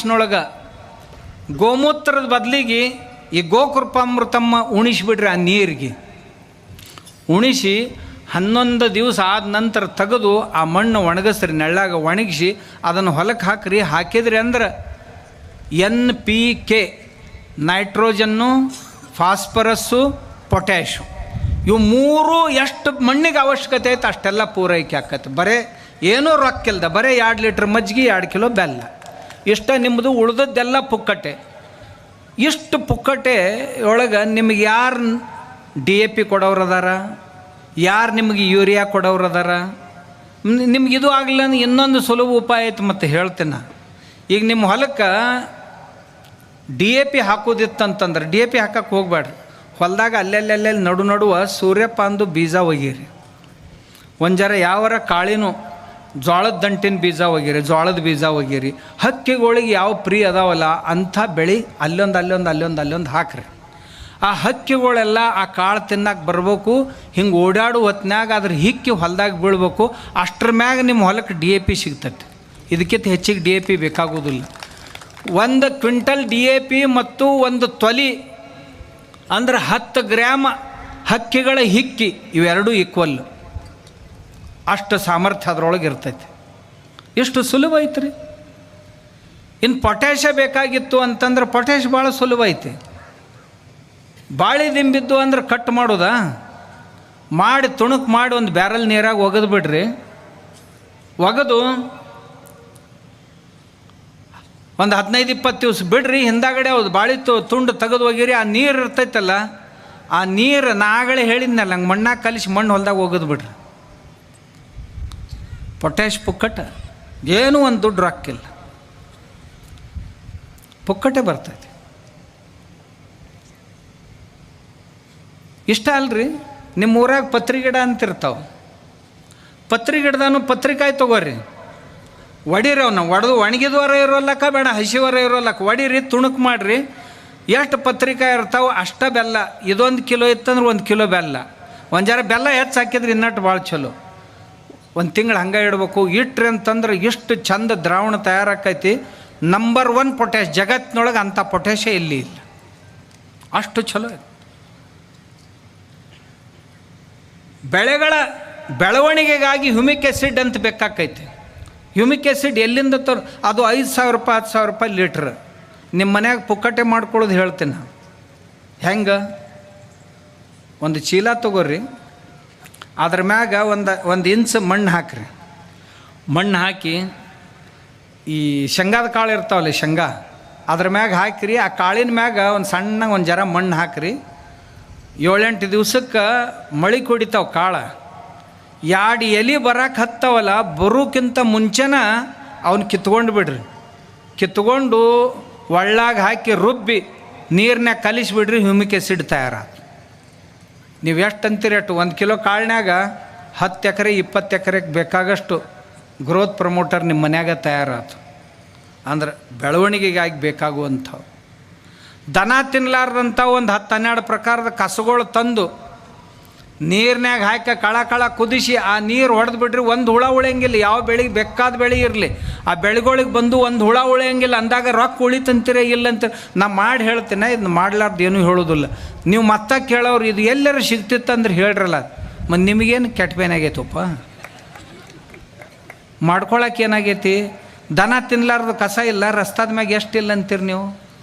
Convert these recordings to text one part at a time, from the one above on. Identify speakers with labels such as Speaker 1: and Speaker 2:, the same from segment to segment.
Speaker 1: ಬಾಕ್ಸ್ನೊಳಗೆ ಗೋಮೂತ್ರದ ಬದಲಿಗೆ ಈ ಗೋಕೃಪಾಮೃತಮ್ಮ ಉಣಿಸ್ಬಿಡ್ರಿ. ಆ ನೀರಿಗೆ ಉಣಿಸಿ 11 ದಿವಸ ಆದ ನಂತರ ತೆಗೆದು ಆ ಮಣ್ಣು ಒಣಗಿಸ್ರಿ, ನೆಳ್ಳಾಗ ಒಣಗಿಸಿ ಅದನ್ನು ಹೊಲಕ್ಕೆ ಹಾಕ್ರಿ. ಹಾಕಿದ್ರಿ ಅಂದ್ರೆ NPK, ನೈಟ್ರೋಜನ್ನು, ಫಾಸ್ಫರಸ್ಸು, ಪೊಟ್ಯಾಶು, ಇವು ಮೂರು ಎಷ್ಟು ಮಣ್ಣಿಗೆ ಅವಶ್ಯಕತೆ ಐತೆ ಅಷ್ಟೆಲ್ಲ ಪೂರೈಕೆ ಆಕತ್ತೆ. ಬರೀ ಏನೂ ರೊಕ್ಕಿಲ್ದ, ಬರೀ 2 ಲೀಟ್ರ್ ಮಜ್ಜಿಗೆ, 2 ಕಿಲೋ ಬೆಲ್ಲ, ಇಷ್ಟ ನಿಮ್ಮದು. ಉಳಿದದ್ದೆಲ್ಲ ಪುಕ್ಕಟೆ. ಇಷ್ಟು ಪುಕ್ಕಟೆ ಒಳಗೆ ನಿಮಗೆ ಯಾರು DAP ಕೊಡೋರು ಅದಾರ, ಯಾರು ನಿಮಗೆ ಯೂರಿಯಾ ಕೊಡೋರು ಅದಾರ? ನಿಮಗಿದು ಆಗಲಿಲ್ಲ ಅಂದ್ರೆ ಇನ್ನೊಂದು ಸುಲಭ ಉಪಾಯ ಐತೆ, ಮತ್ತು ಹೇಳ್ತೇನೆ. ಈಗ ನಿಮ್ಮ ಹೊಲಕ್ಕೆ DAP ಹಾಕೋದಿತ್ತಂತಂದ್ರೆ DAP ಹಾಕಕ್ಕೆ ಹೋಗ್ಬೇಡ್ರಿ. ಹೊಲದಾಗ ಅಲ್ಲೆಲ್ಲೆಲ್ಲಿ ನಡುವ ಸೂರ್ಯಪಾನದು ಬೀಜ ಒಗಿರಿ. ಒಂದು ಜರ ಯಾವರ ಕಾಳಿನೂ ಜೋಳದ ದಂಟಿನ ಬೀಜ ಒಗಿರಿ, ಜೋಳದ ಬೀಜ ಒಗಿರಿ. ಹಕ್ಕಿಗಳಿಗೆ ಯಾವ ಪ್ರಿಯ ಅದಾವಲ್ಲ ಅಂಥ ಬೆಳೆ ಅಲ್ಲೊಂದು ಹಾಕ್ರಿ. ಆ ಹಕ್ಕಿಗಳೆಲ್ಲ ಆ ಕಾಳು ತಿನ್ನಕ್ಕೆ ಬರ್ಬೇಕು. ಹಿಂಗೆ ಓಡಾಡೋ ಹೊತ್ನ್ಯಾಗ ಅದ್ರ ಹಿಕ್ಕಿ ಹೊಲದಾಗ ಬೀಳ್ಬೇಕು. ಅಷ್ಟ್ರ ಮ್ಯಾಗ ನಿಮ್ಮ ಹೊಲಕ್ಕೆ DAP ಸಿಗ್ತೈತೆ. ಇದಕ್ಕಿಂತ ಹೆಚ್ಚಿಗೆ DAP ಬೇಕಾಗೋದಿಲ್ಲ. 1 ಕ್ವಿಂಟಲ್ DAP ಮತ್ತು 1 ತೊಲಿ ಅಂದ್ರೆ 10 ಗ್ರಾಮ್ ಹಕ್ಕಿಗಳ ಹಿಕ್ಕಿ, ಇವೆರಡೂ ಈಕ್ವಲ್. ಅಷ್ಟು ಸಾಮರ್ಥ್ಯ ಅದರೊಳಗೆ ಇರ್ತೈತಿ. ಎಷ್ಟು ಸುಲಭ ಐತ್ರಿ. ಇನ್ನು ಪೊಟ್ಯಾಷ ಬೇಕಾಗಿತ್ತು ಅಂತಂದ್ರೆ ಪೊಟ್ಯಾಷ್ ಭಾಳ ಸುಲಭ ಐತಿ. ಬಾಳೆ ದಿಂಬಿದ್ದು ಅಂದ್ರೆ ಕಟ್ ಮಾಡೋದಾ, ಮಾಡಿ ತುಣುಕು ಮಾಡಿ ಒಂದು ಬ್ಯಾರಲ್ ನೀರಾಗ ಒಗೆದು ಬಿಡ್ರಿ. ಒಗೆದು ಒಂದು 15-20 ದಿವಸ ಬಿಡ್ರಿ. ಹಿಂದಾಗಡೆ ಹೌದು ಬಾಳೆ ತುಂಡು ತೆಗೆದು ಒಗಿರಿ. ಆ ನೀರು ಇರ್ತೈತಲ್ಲ, ಆ ನೀರು ನಾಗಳೆ ಹೇಳಿದ್ನಲ್ಲ, ಹಂಗೆ ಮಣ್ಣಾಗ ಕಲಿಸಿ ಮಣ್ಣು ಹೊಲ್ದಾಗ ಒಗೆದು ಬಿಡ್ರಿ. ಪೊಟ್ಯಾಷ್ ಪುಕ್ಕಟ, ಏನೂ ಒಂದು ದುಡ್ಡು ರೊಕ್ಕಿಲ್ಲ, ಪುಕ್ಕಟೆ ಬರ್ತೈತಿ. ಇಷ್ಟ ಅಲ್ರಿ. ನಿಮ್ಮ ಊರಾಗ ಪತ್ರಿ ಗಿಡ ಅಂತಿರ್ತಾವೆ. ಪತ್ರಿ ಗಿಡದಾನು ಪತ್ರಿಕಾಯಿ ತೊಗೋರಿ, ಒಡಿರಿ. ಅವನ್ನ ಒಡೆದು ಒಣಗಿದವರ ಇರೋಲ್ಲಕ್ಕ ಬೇಡ, ಹಸಿವರ ಇರೋಲ್ಲಕ್ಕ ಒಡಿರಿ, ತುಣುಕು ಮಾಡಿರಿ. ಎಷ್ಟು ಪತ್ರಿಕಾಯಿ ಇರ್ತಾವೆ ಅಷ್ಟ ಬೆಲ್ಲ. ಇದೊಂದು ಕಿಲೋ ಇತ್ತಂದ್ರೆ 1 ಕಿಲೋ ಬೆಲ್ಲ. ಒಂದು ಜರ ಬೆಲ್ಲ ಹೆಚ್ಚು ಹಾಕಿದ್ರೆ ಇನ್ನಟ್ಟು ಭಾಳ ಚಲೋ. 1 ತಿಂಗಳು ಹಂಗೆ ಇಡಬೇಕು. ಇಟ್ರಿ ಅಂತಂದ್ರೆ ಎಷ್ಟು ಚಂದ ದ್ರಾವಣ ತಯಾರಾಕೈತಿ. ನಂಬರ್ 1 ಪೊಟ್ಯಾಷ್ ಜಗತ್ತಿನೊಳಗೆ ಅಂಥ ಪೊಟ್ಯಾಷ ಎಲ್ಲಿ ಇಲ್ಲ. ಅಷ್ಟು ಚಲೋ ಐತಿ. ಬೆಳೆಗಳ ಬೆಳವಣಿಗೆಗಾಗಿ ಹ್ಯೂಮಿಕ್ ಆ್ಯಸಿಡ್ ಅಂತ ಬೇಕಾಕೈತಿ. ಹ್ಯೂಮಿಕ್ ಆ್ಯಸಿಡ್ ಎಲ್ಲಿಂದ ಅದು 5,000 ರೂಪಾಯಿ 10,000 ರೂಪಾಯಿ ಲೀಟ್ರ್. ನಿಮ್ಮ ಮನ್ಯಾಗ ಪುಕ್ಕಟೆ ಮಾಡ್ಕೊಳ್ಳೋದು ಹೇಳ್ತೀನಿ ನಾನು. ಹೆಂಗೆ? ಒಂದು ಚೀಲ ತೊಗೋರಿ, ಅದ್ರ ಮ್ಯಾಗ ಒಂದು ಇಂಚ್ ಮಣ್ಣು ಹಾಕ್ರಿ. ಮಣ್ಣು ಹಾಕಿ ಈ ಶೇಂಗಾದ ಕಾಳು ಇರ್ತಾವಲ್ಲ, ಶೇಂಗಾ ಅದ್ರ ಮ್ಯಾಗ ಹಾಕಿರಿ. ಆ ಕಾಳಿನ ಮ್ಯಾಗ ಒಂದು ಸಣ್ಣ ಒಂದು ಜರ ಮಣ್ಣು ಹಾಕಿರಿ. 7-8 ದಿವ್ಸಕ್ಕೆ ಮಳೆ ಕುಡಿತಾವೆ ಕಾಳು. 2 ಎಲೆ ಬರಕ್ಕೆ ಹತ್ತವಲ್ಲ, ಬರೋಕ್ಕಿಂತ ಮುಂಚೆನ ಅವನ್ನ ಕಿತ್ಕೊಂಡು ಬಿಡ್ರಿ. ಕಿತ್ಕೊಂಡು ಒಳ್ಳಾಗ ಹಾಕಿ ರುಬ್ಬಿ ನೀರನ್ಯಾಗ ಕಲಿಸಿಬಿಡ್ರಿ. ಹ್ಯೂಮಿಕ್ ಆ್ಯಸಿಡ್ ತಯಾರಾದ. ನೀವು ಎಷ್ಟು ಅಂತೀರಿ ಅಷ್ಟು. 1 ಕಿಲೋ ಕಾಳಿನಾಗ 10 ಎಕರೆ 20 ಎಕರೆಗೆ ಬೇಕಾಗಷ್ಟು ಗ್ರೋತ್ ಪ್ರಮೋಟರ್ ನಿಮ್ಮ ಮನ್ಯಾಗ ತಯಾರಾತು. ಅಂದ್ರೆ ಬೆಳವಣಿಗೆಗಾಗಿ ಬೇಕಾಗುವಂಥವು. ದನ ತಿನ್ನಲಾರ್ದಂಥ ಒಂದು 10-12 ಪ್ರಕಾರದ ಕಸಗಳು ತಂದು ನೀರಿನಾಗ ಹಾಕಿ ಕಳ ಕುದಿಸಿ ಆ ನೀರು ಹೊಡೆದು ಬಿಡ್ರಿ. ಒಂದು ಹುಳ ಉಳಿಯಂಗಿಲ್ಲ. ಯಾವ ಬೆಳೆಗೆ ಬೇಕಾದ ಬೆಳೆ ಇರಲಿ, ಆ ಬೆಳೆಗಳಿಗೆ ಬಂದು ಒಂದು ಹುಳ ಉಳಿಯಂಗಿಲ್ಲ. ಅಂದಾಗ ರೊಕ್ಕ ಉಳಿತಂತೀರ ಇಲ್ಲಂತ ನಾ ಮಾಡಿ ಹೇಳ್ತೇನೆ. ಇದನ್ನ ಮಾಡ್ಲಾರ್ದು ಏನೂ ಹೇಳೋದಿಲ್ಲ. ನೀವು ಮತ್ತೆ ಕೇಳೋರು ಇದು ಎಲ್ಲರೂ ಸಿಗ್ತಿತ್ತಂದ್ರೆ ಹೇಳ್ರಲ್ಲ. ಮತ್ತು ನಿಮಗೇನು ಕೆಟ್ಟ ಬೇನಾಗೈತಪ್ಪ, ಮಾಡ್ಕೊಳಕ್ಕೆ ಏನಾಗೈತಿ? ದನ ತಿನ್ನಲಾರ್ದು ಕಸ ಇಲ್ಲ, ರಸ್ತಾದ ಮ್ಯಾಗ ಎಷ್ಟು ಇಲ್ಲ ಅಂತೀರಿ ನೀವು?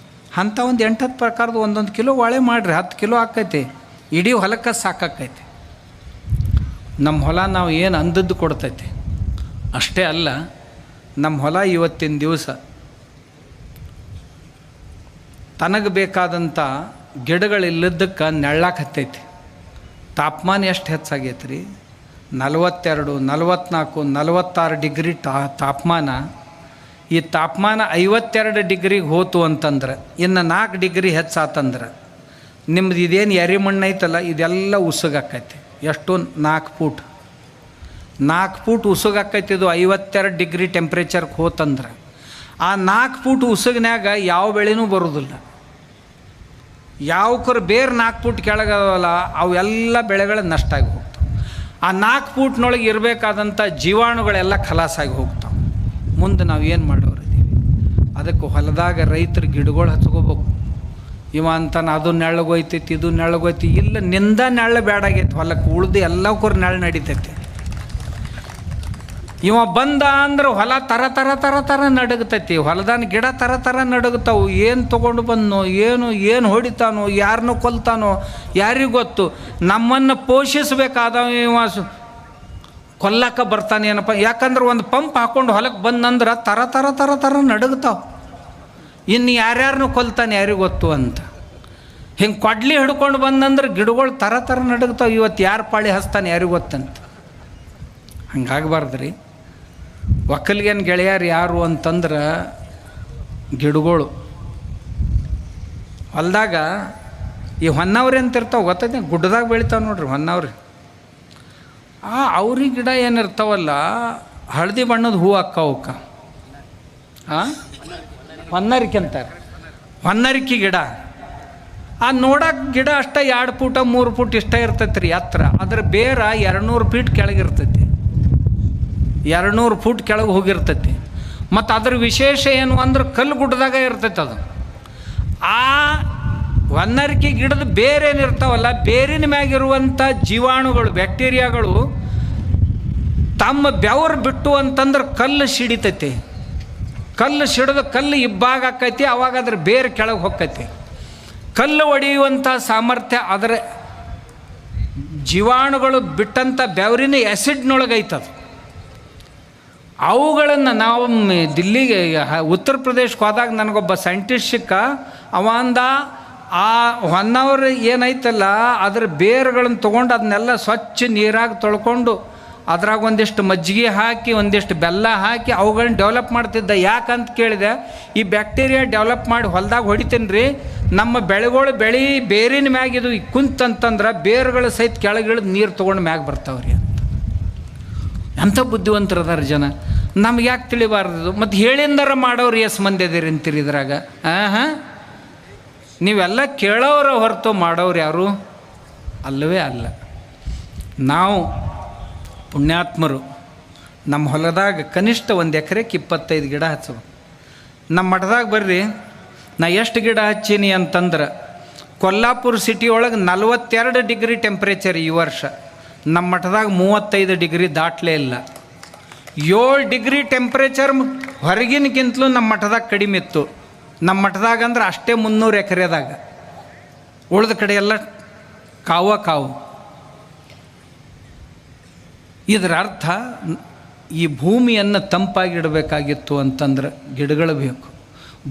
Speaker 1: ಅಂಥ ಒಂದು 8-10 ಪ್ರಕಾರದ 1 ಕಿಲೋ ಒಳೆ ಮಾಡಿರಿ. 10 ಕಿಲೋ ಆಕೈತಿ. ಇಡೀ ಹೊಲಕ್ಕೆ ಸಾಕಾಕೈತಿ. ನಮ್ಮ ಹೊಲ ನಾವು ಏನು ಅಂದದ್ದು ಕೊಡ್ತೈತಿ. ಅಷ್ಟೇ ಅಲ್ಲ, ನಮ್ಮ ಹೊಲ ಇವತ್ತಿನ ದಿವಸ ತನಗೆ ಬೇಕಾದಂಥ ಗಿಡಗಳಿಲ್ಲದಕ್ಕೆ ನೆಳ್ಳಾಕತ್ತೈತಿ. ತಾಪಮಾನ ಎಷ್ಟು ಹೆಚ್ಚಾಗೈತೆ ರೀ? 42, 44, 46 ಡಿಗ್ರಿ ತಾಪಮಾನ. ಈ ತಾಪಮಾನ 52 ಡಿಗ್ರಿಗೆ ಹೋತು ಅಂತಂದ್ರೆ, ಇನ್ನು 4 ಡಿಗ್ರಿ ಹೆಚ್ಚಾತಂದ್ರೆ ನಿಮ್ದು ಇದೇನು ಎರೆ ಮಣ್ಣು ಐತಲ್ಲ ಇದೆಲ್ಲ ಉಸುಗಾಕೈತಿ. ಎಷ್ಟು? 4 ಫೂಟ್ ಉಸುಗಾಕೈತಿ. ಇದು 52 ಡಿಗ್ರಿ ಟೆಂಪ್ರೇಚರ್ಗೆ ಹೋತಂದ್ರೆ ಆ 4 ಫೂಟ್ ಉಸುಗಿನಾಗ ಯಾವ ಬೆಳೆನೂ ಬರೋದಿಲ್ಲ. ಯಾವಕರು ಬೇರೆ 4 ಫೂಟ್ ಕೆಳಗವಲ್ಲ ಅವೆಲ್ಲ ಬೆಳೆಗಳು ನಷ್ಟ ಆಗಿ ಹೋಗ್ತವೆ. ಆ 4 ಫೂಟ್ನೊಳಗೆ ಇರಬೇಕಾದಂಥ ಜೀವಾಣುಗಳೆಲ್ಲ ಖಲಾಸಾಗಿ ಹೋಗ್ತಾವೆ. ಮುಂದೆ ನಾವು ಏನು ಮಾಡೋರಿದ್ದೀವಿ? ಅದಕ್ಕೆ ಹೊಲದಾಗ ರೈತರು ಗಿಡಗಳು ಹಚ್ಕೋಬೇಕು. ಇವ ಅಂತಾನೆ ಅದು ನೆಳ್ಳಗೋಯ್ತೈತಿ, ಇದು ನೆಳ್ಳಗೋಯ್ತಿ. ಇಲ್ಲ, ನಿಂದ ನೆಳ್ಳು ಬೇಡಾಗೈತಿ ಹೊಲಕ್ಕೆ, ಉಳ್ದು ಎಲ್ಲಕ್ಕೂ ನೆಳ್ಳು ನಡಿತೈತಿ. ಇವ ಬಂದ ಅಂದ್ರೆ ಹೊಲ ತರ ತರ ತರ ತರ ನಡಗತೈತಿ. ಹೊಲದಾನ ಗಿಡ ತರ ತರ ನಡಗ್ತಾವು. ಏನು ತೊಗೊಂಡು ಬಂದನೋ, ಏನು ಹೊಡಿತಾನೋ, ಯಾರನ್ನೂ ಕೊಲ್ತಾನೋ ಯಾರಿಗೂ ಗೊತ್ತು. ನಮ್ಮನ್ನು ಪೋಷಿಸ್ಬೇಕಾದವ ಇವ ಕೊಲ್ಲಕ್ಕೆ ಬರ್ತಾನೆ ಏನಪ್ಪ. ಯಾಕಂದ್ರೆ ಒಂದು ಪಂಪ್ ಹಾಕ್ಕೊಂಡು ಹೊಲಕ್ಕೆ ಬಂದಂದ್ರೆ ತರ ತರ ತರ ತರ ನಡಗ್ತಾವೆ. ಇನ್ನು ಯಾರ್ಯಾರನ್ನೂ ಕೊಲ್ತಾನೆ ಯಾರಿಗೂ ಗೊತ್ತು ಅಂತ. ಹಿಂಗೆ ಕೊಡ್ಲಿ ಹಿಡ್ಕೊಂಡು ಬಂದಂದ್ರೆ ಗಿಡಗಳು ತರ ತರ ನಡಗ್ತಾವೆ. ಇವತ್ತು ಯಾರು ಪಾಳಿ ಹಚ್ತಾನೆ ಯಾರಿಗೂ ಗೊತ್ತಂತ. ಹಂಗಾಗಬಾರ್ದು ರೀ. ಒಕ್ಕಲಿಗೇನು ಗೆಳೆಯರು ಯಾರು ಅಂತಂದ್ರೆ ಗಿಡಗಳು. ಹೊಲ್ದಾಗ ಈ ಹೊನ್ನವ್ರಿ ಅಂತ ಇರ್ತಾವೆ, ಗೊತ್ತೈತೆ? ಗುಡ್ಡದಾಗ ಬೆಳಿತಾವೆ ನೋಡ್ರಿ ಹೊನ್ನವ್ರಿ. ಅವ್ರಿಗೆ ಗಿಡ ಏನಿರ್ತಾವಲ್ಲ, ಹಳದಿ ಬಣ್ಣದ ಹೂ ಅಕ್ಕವಕ್ಕ ಹೊನ್ನರಿಕೆ ಅಂತಾರೆ. ಹೊನ್ನರಿಕೆ ಗಿಡ ನೋಡಕ್ಕೆ ಗಿಡ ಅಷ್ಟ 2 ಫೂಟ 3 ಫೂಟ್ ಇಷ್ಟ ಇರ್ತೈತೆ ರೀ ಎತ್ತರ. ಅದ್ರ ಬೇರ 200 ಫೀಟ್ ಕೆಳಗಿರ್ತೈತಿ, 200 ಫೂಟ್ ಕೆಳಗೆ ಹೋಗಿರ್ತೈತಿ. ಮತ್ತು ಅದ್ರ ವಿಶೇಷ ಏನು ಅಂದ್ರೆ ಕಲ್ಲು ಗುಡ್ಡದಾಗ ಇರ್ತೈತೆ ಅದು. ಆ ಹೊನ್ನರಿಕೆ ಗಿಡದ ಬೇರೇನಿರ್ತಾವಲ್ಲ, ಬೇರಿನ ಮ್ಯಾಗಿರುವಂಥ ಜೀವಾಣುಗಳು, ಬ್ಯಾಕ್ಟೀರಿಯಾಗಳು ತಮ್ಮ ಬೆವರು ಬಿಟ್ಟು ಅಂತಂದ್ರೆ ಕಲ್ಲು ಸಿಡಿತೈತಿ. ಕಲ್ಲು ಸಿಡಿದು ಕಲ್ಲು ಇಬ್ಬಾಗ ಆಕೈತಿ. ಅವಾಗ ಅದ್ರ ಬೇರೆ ಕೆಳಗೆ ಹೋಗ್ತೈತಿ. ಕಲ್ಲು ಒಡೆಯುವಂಥ ಸಾಮರ್ಥ್ಯ ಅದರ ಜೀವಾಣುಗಳು ಬಿಟ್ಟಂಥ ಬೆವರಿನ ಆ್ಯಸಿಡ್ನೊಳಗೈತದು. ಅವುಗಳನ್ನು ನಾವು ದಿಲ್ಲಿಗೆ ಉತ್ತರ ಪ್ರದೇಶಕ್ಕೆ ಹೋದಾಗ ನನಗೊಬ್ಬ ಸೈಂಟಿಸ್ಟ್ ಸಿಕ್ಕ. ಅವ ಅಂದ, ಆ ಹೊನ್ನವ್ರು ಏನೈತಲ್ಲ ಅದ್ರ ಬೇರುಗಳನ್ನು ತೊಗೊಂಡು ಅದನ್ನೆಲ್ಲ ಸ್ವಚ್ಛ ನೀರಾಗಿ ತೊಳ್ಕೊಂಡು ಅದ್ರಾಗ ಒಂದಿಷ್ಟು ಮಜ್ಜಿಗೆ ಹಾಕಿ ಒಂದಿಷ್ಟು ಬೆಲ್ಲ ಹಾಕಿ ಅವುಗಳನ್ನ ಡೆವಲಪ್ ಮಾಡ್ತಿದ್ದ. ಯಾಕಂತ ಕೇಳಿದೆ, ಈ ಬ್ಯಾಕ್ಟೀರಿಯಾ ಡೆವಲಪ್ ಮಾಡಿ ಹೊಲದಾಗ ಹೊಡಿತೀನಿ ರೀ, ನಮ್ಮ ಬೆಳೆಗಳು ಬೇರಿನ ಮ್ಯಾಗಿದು ಕುಂತಂತಂದ್ರೆ ಬೇರುಗಳು ಸಹಿತ ಕೆಳಗಿಳಿದು ನೀರು ತೊಗೊಂಡು ಮ್ಯಾಗ ಬರ್ತಾವ್ರಿ ಅಂತ. ಎಂಥ ಬುದ್ಧಿವಂತರು ಅದಾರ ಜನ. ನಮ್ಗೆ ಯಾಕೆ ತಿಳಿಬಾರ್ದು? ಮತ್ತು ಹೇಳಿಂದರ ಮಾಡೋರು ಎಷ್ಟು ಮಂದಿ ಅದಿರಿ ಅಂತೀರಿ ಇದ್ರಾಗ? ನೀವೆಲ್ಲ ಕೇಳೋರ ಹೊರತು ಮಾಡೋರು ಯಾರು ಅಲ್ಲವೇ ಅಲ್ಲ. ನಾವು ಪುಣ್ಯಾತ್ಮರು ನಮ್ಮ ಹೊಲದಾಗ ಕನಿಷ್ಠ 1 ಎಕರೆಗೆ 25 ಗಿಡ ಹಚ್ಚಬೇಕು. ನಮ್ಮ ಮಠದಾಗ ಬರ್ರಿ, ನಾ ಎಷ್ಟು ಗಿಡ ಹಚ್ಚೀನಿ ಅಂತಂದ್ರೆ ಕೊಲ್ಲಾಪುರ ಸಿಟಿ ಒಳಗೆ 42 ಡಿಗ್ರಿ ಟೆಂಪ್ರೇಚರ್ ಈ ವರ್ಷ. ನಮ್ಮ ಮಠದಾಗ 35 ಡಿಗ್ರಿ ದಾಟ್ಲೇ ಇಲ್ಲ. 7 ಡಿಗ್ರಿ ಟೆಂಪ್ರೇಚರ್ ಹೊರಗಿನಕ್ಕಿಂತಲೂ ನಮ್ಮ ಮಠದಾಗ ಕಡಿಮೆ ಇತ್ತು. ನಮ್ಮ ಮಠದಾಗ ಅಂದ್ರೆ ಅಷ್ಟೇ 300 ಎಕರೆದಾಗ, ಉಳಿದ ಕಡೆ ಎಲ್ಲ ಕಾವು. ಇದರ ಅರ್ಥ ಈ ಭೂಮಿಯನ್ನು ತಂಪಾಗಿಡಬೇಕಾಗಿತ್ತು ಅಂತಂದ್ರೆ ಗಿಡಗಳು ಬೇಕು.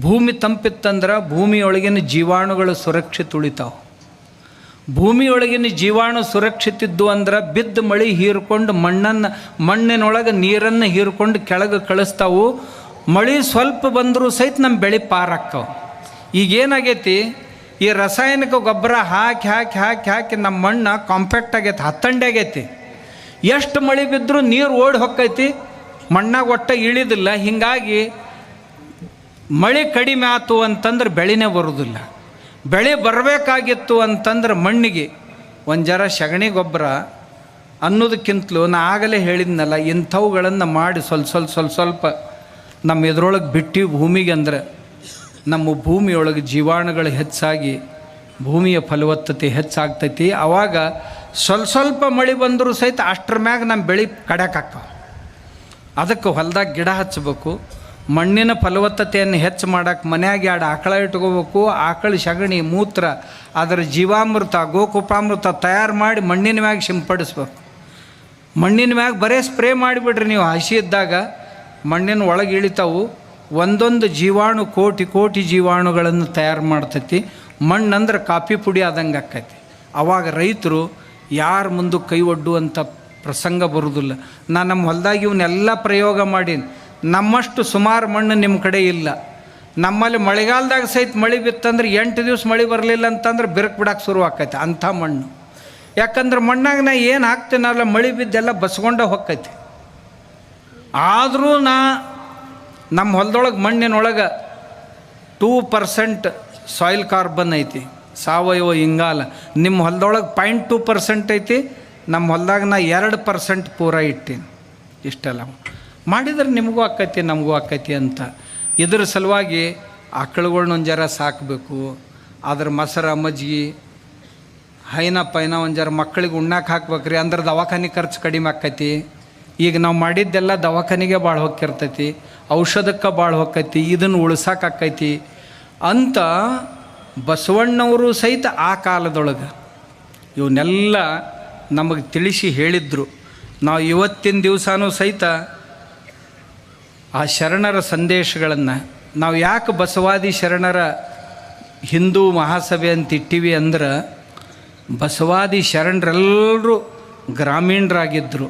Speaker 1: ಭೂಮಿ ತಂಪಿತ್ತಂದ್ರೆ ಭೂಮಿಯೊಳಗಿನ ಜೀವಾಣುಗಳು ಸುರಕ್ಷಿತ ಉಳಿತಾವೆ. ಭೂಮಿಯೊಳಗಿನ ಜೀವಾಣು ಸುರಕ್ಷಿತ ಇದ್ದು ಅಂದ್ರೆ ಬಿದ್ದ ಮಳೆ ಹೀರ್ಕೊಂಡು ಮಣ್ಣಿನೊಳಗೆ ನೀರನ್ನು ಹೀರ್ಕೊಂಡು ಕೆಳಗೆ ಕಳಿಸ್ತಾವು. ಮಳೆ ಸ್ವಲ್ಪ ಬಂದರೂ ಸಹಿತ ನಮ್ಮ ಬೆಳೆ ಪಾರಾಕ್ಕವು. ಈಗೇನಾಗೈತಿ, ಈ ರಾಸಾಯನಿಕ ಗೊಬ್ಬರ ಹಾಕಿ ನಮ್ಮ ಮಣ್ಣು ಕಾಂಪ್ಯಾಕ್ಟ್ ಆಗೈತಿ, ಹತ್ತಂಡೆ ಆಗೈತಿ. ಎಷ್ಟು ಮಳೆ ಬಿದ್ದರೂ ನೀರು ಓಡಿ ಹೊಕ್ಕೈತಿ, ಮಣ್ಣಾಗ ಒಟ್ಟ ಇಳಿದಿಲ್ಲ. ಹೀಗಾಗಿ ಮಳೆ ಕಡಿಮೆ ಆಯ್ತು ಅಂತಂದ್ರೆ ಬೆಳೆನೇ ಬರೋದಿಲ್ಲ. ಬೆಳೆ ಬರಬೇಕಾಗಿತ್ತು ಅಂತಂದ್ರೆ ಮಣ್ಣಿಗೆ ಒಂದು ಜರ ಸಗಣಿ ಗೊಬ್ಬರ ಅನ್ನೋದಕ್ಕಿಂತಲೂ ನಾ ಆಗಲೇ ಹೇಳಿದ್ನಲ್ಲ, ಇಂಥವುಗಳನ್ನು ಮಾಡಿ ಸ್ವಲ್ಪ ನಮ್ಮ ಎದುರೊಳಗೆ ಬಿಟ್ಟು ಭೂಮಿಗೆ ಅಂದ್ರೆ ನಮ್ಮ ಭೂಮಿಯೊಳಗೆ ಜೀವಾಣುಗಳು ಹೆಚ್ಚಾಗಿ ಭೂಮಿಯ ಫಲವತ್ತತೆ ಹೆಚ್ಚಾಗ್ತೈತಿ. ಆವಾಗ ಸ್ವಲ್ಪ ಮಳೆ ಬಂದರೂ ಸಹಿತ ಅಷ್ಟ್ರ ಮ್ಯಾಗ ನಮ್ಮ ಬೆಳೆ ಕಡ್ಯಾಕಾಗ್ತಾವೆ. ಅದಕ್ಕೆ ಹೊಲದಾಗ ಗಿಡ ಹಚ್ಚಬೇಕು. ಮಣ್ಣಿನ ಫಲವತ್ತತೆಯನ್ನು ಹೆಚ್ಚು ಮಾಡೋಕ್ಕೆ ಮನ್ಯಾಗ 2 ಆಕಳ ಇಟ್ಕೋಬೇಕು. ಆಕಳ ಸಗಣಿ ಮೂತ್ರ ಅದರ ಜೀವಾಮೃತ ಗೋಕುಪಾಮೃತ ತಯಾರು ಮಾಡಿ ಮಣ್ಣಿನ ಮ್ಯಾಗ ಸಿಂಪಡಿಸ್ಬೇಕು. ಮಣ್ಣಿನ ಮ್ಯಾಗ ಬರೇ ಸ್ಪ್ರೇ ಮಾಡಿಬಿಡ್ರಿ ನೀವು. ಹಸಿ ಇದ್ದಾಗ ಮಣ್ಣಿನ ಒಳಗೆ ಇಳಿತಾವು. ಒಂದೊಂದು ಜೀವಾಣು ಕೋಟಿ ಜೀವಾಣುಗಳನ್ನು ತಯಾರು ಮಾಡ್ತೈತಿ. ಮಣ್ಣಂದ್ರೆ ಕಾಫಿ ಪುಡಿ ಆದಂಗೆ ಆಕೈತಿ. ಆವಾಗ ರೈತರು ಯಾರ ಮುಂದೆ ಕೈ ಒಡ್ಡುವಂಥ ಪ್ರಸಂಗ ಬರೋದಿಲ್ಲ. ನಾನು ನಮ್ಮ ಹೊಲದಾಗ ಇವನ್ನೆಲ್ಲ ಪ್ರಯೋಗ ಮಾಡೀನಿ. ನಮ್ಮಷ್ಟು ಸುಮಾರು ಮಣ್ಣು ನಿಮ್ಮ ಕಡೆ ಇಲ್ಲ. ನಮ್ಮಲ್ಲಿ ಮಳೆಗಾಲದಾಗ ಸಹಿತ ಮಳೆ ಬಿತ್ತಂದ್ರೆ 8 ದಿವಸ ಮಳೆ ಬರಲಿಲ್ಲ ಅಂತಂದ್ರೆ ಬಿರುಕು ಬಿಡಕ್ಕೆ ಶುರು ಆಕೈತಿ ಅಂಥ ಮಣ್ಣು. ಯಾಕಂದ್ರೆ ಮಣ್ಣಾಗ ನಾ ಏನು ಹಾಕ್ತೀನಲ್ಲ ಮಳೆ ಬಿದ್ದೆಲ್ಲ ಬಸ್ಕೊಂಡ ಹೊಕ್ಕೈತಿ. ಆದರೂ ನಮ್ಮ ಹೊಲದೊಳಗೆ ಮಣ್ಣಿನೊಳಗೆ 2% ಸಾಯಿಲ್ ಕಾರ್ಬನ್ ಐತಿ, ಸಾವಯವ ಇಂಗಾಲ. ನಿಮ್ಮ ಹೊಲದೊಳಗೆ 0.2% ಐತಿ. ನಮ್ಮ ಹೊಲದಾಗ ನಾ 2% ಪೂರ ಇಟ್ಟೀನಿ. ಇಷ್ಟೆಲ್ಲ ಮಾಡಿದ್ರೆ ನಿಮಗೂ ಆಕೈತಿ ನಮಗೂ ಆಕೈತಿ ಅಂತ. ಇದ್ರ ಸಲುವಾಗಿ ಆಕಳುಗಳ್ನ ಒಂದು ಜರ ಸಾಕಬೇಕು, ಅದ್ರ ಮೊಸರು ಮಜ್ಜಿಗೆ ಹೈನ ಪೈನ ಒಂದು ಜರ ಮಕ್ಕಳಿಗೆ ಉಣ್ಣಾಕೆ ಹಾಕ್ಬೇಕ್ರಿ, ಅಂದ್ರೆ ದವಾಖಾನೆ ಖರ್ಚು ಕಡಿಮೆ ಆಕ್ಕೈತಿ. ಈಗ ನಾವು ಮಾಡಿದ್ದೆಲ್ಲ ದವಾಖಾನೆಗೆ ಭಾಳ ಹೊಕ್ಕಿರ್ತೈತಿ, ಔಷಧಕ್ಕೆ ಭಾಳ ಹೊಕ್ಕೈತಿ, ಇದನ್ನು ಉಳ್ಸಾಕೈತಿ ಅಂತ ಬಸವಣ್ಣವರು ಸಹಿತ ಆ ಕಾಲದೊಳಗೆ ಇವನ್ನೆಲ್ಲ ನಮಗೆ ತಿಳಿಸಿ ಹೇಳಿದ್ರು. ನಾವು ಇವತ್ತಿನ ದಿವಸನೂ ಸಹಿತ ಆ ಶರಣರ ಸಂದೇಶಗಳನ್ನು ನಾವು ಯಾಕೆ ಬಸವಾದಿ ಶರಣರ ಹಿಂದೂ ಮಹಾಸಭೆ ಅಂತ ಇಟ್ಟಿವಿ ಅಂದ್ರೆ, ಬಸವಾದಿ ಶರಣರೆಲ್ಲರೂ ಗ್ರಾಮೀಣರಾಗಿದ್ದರು.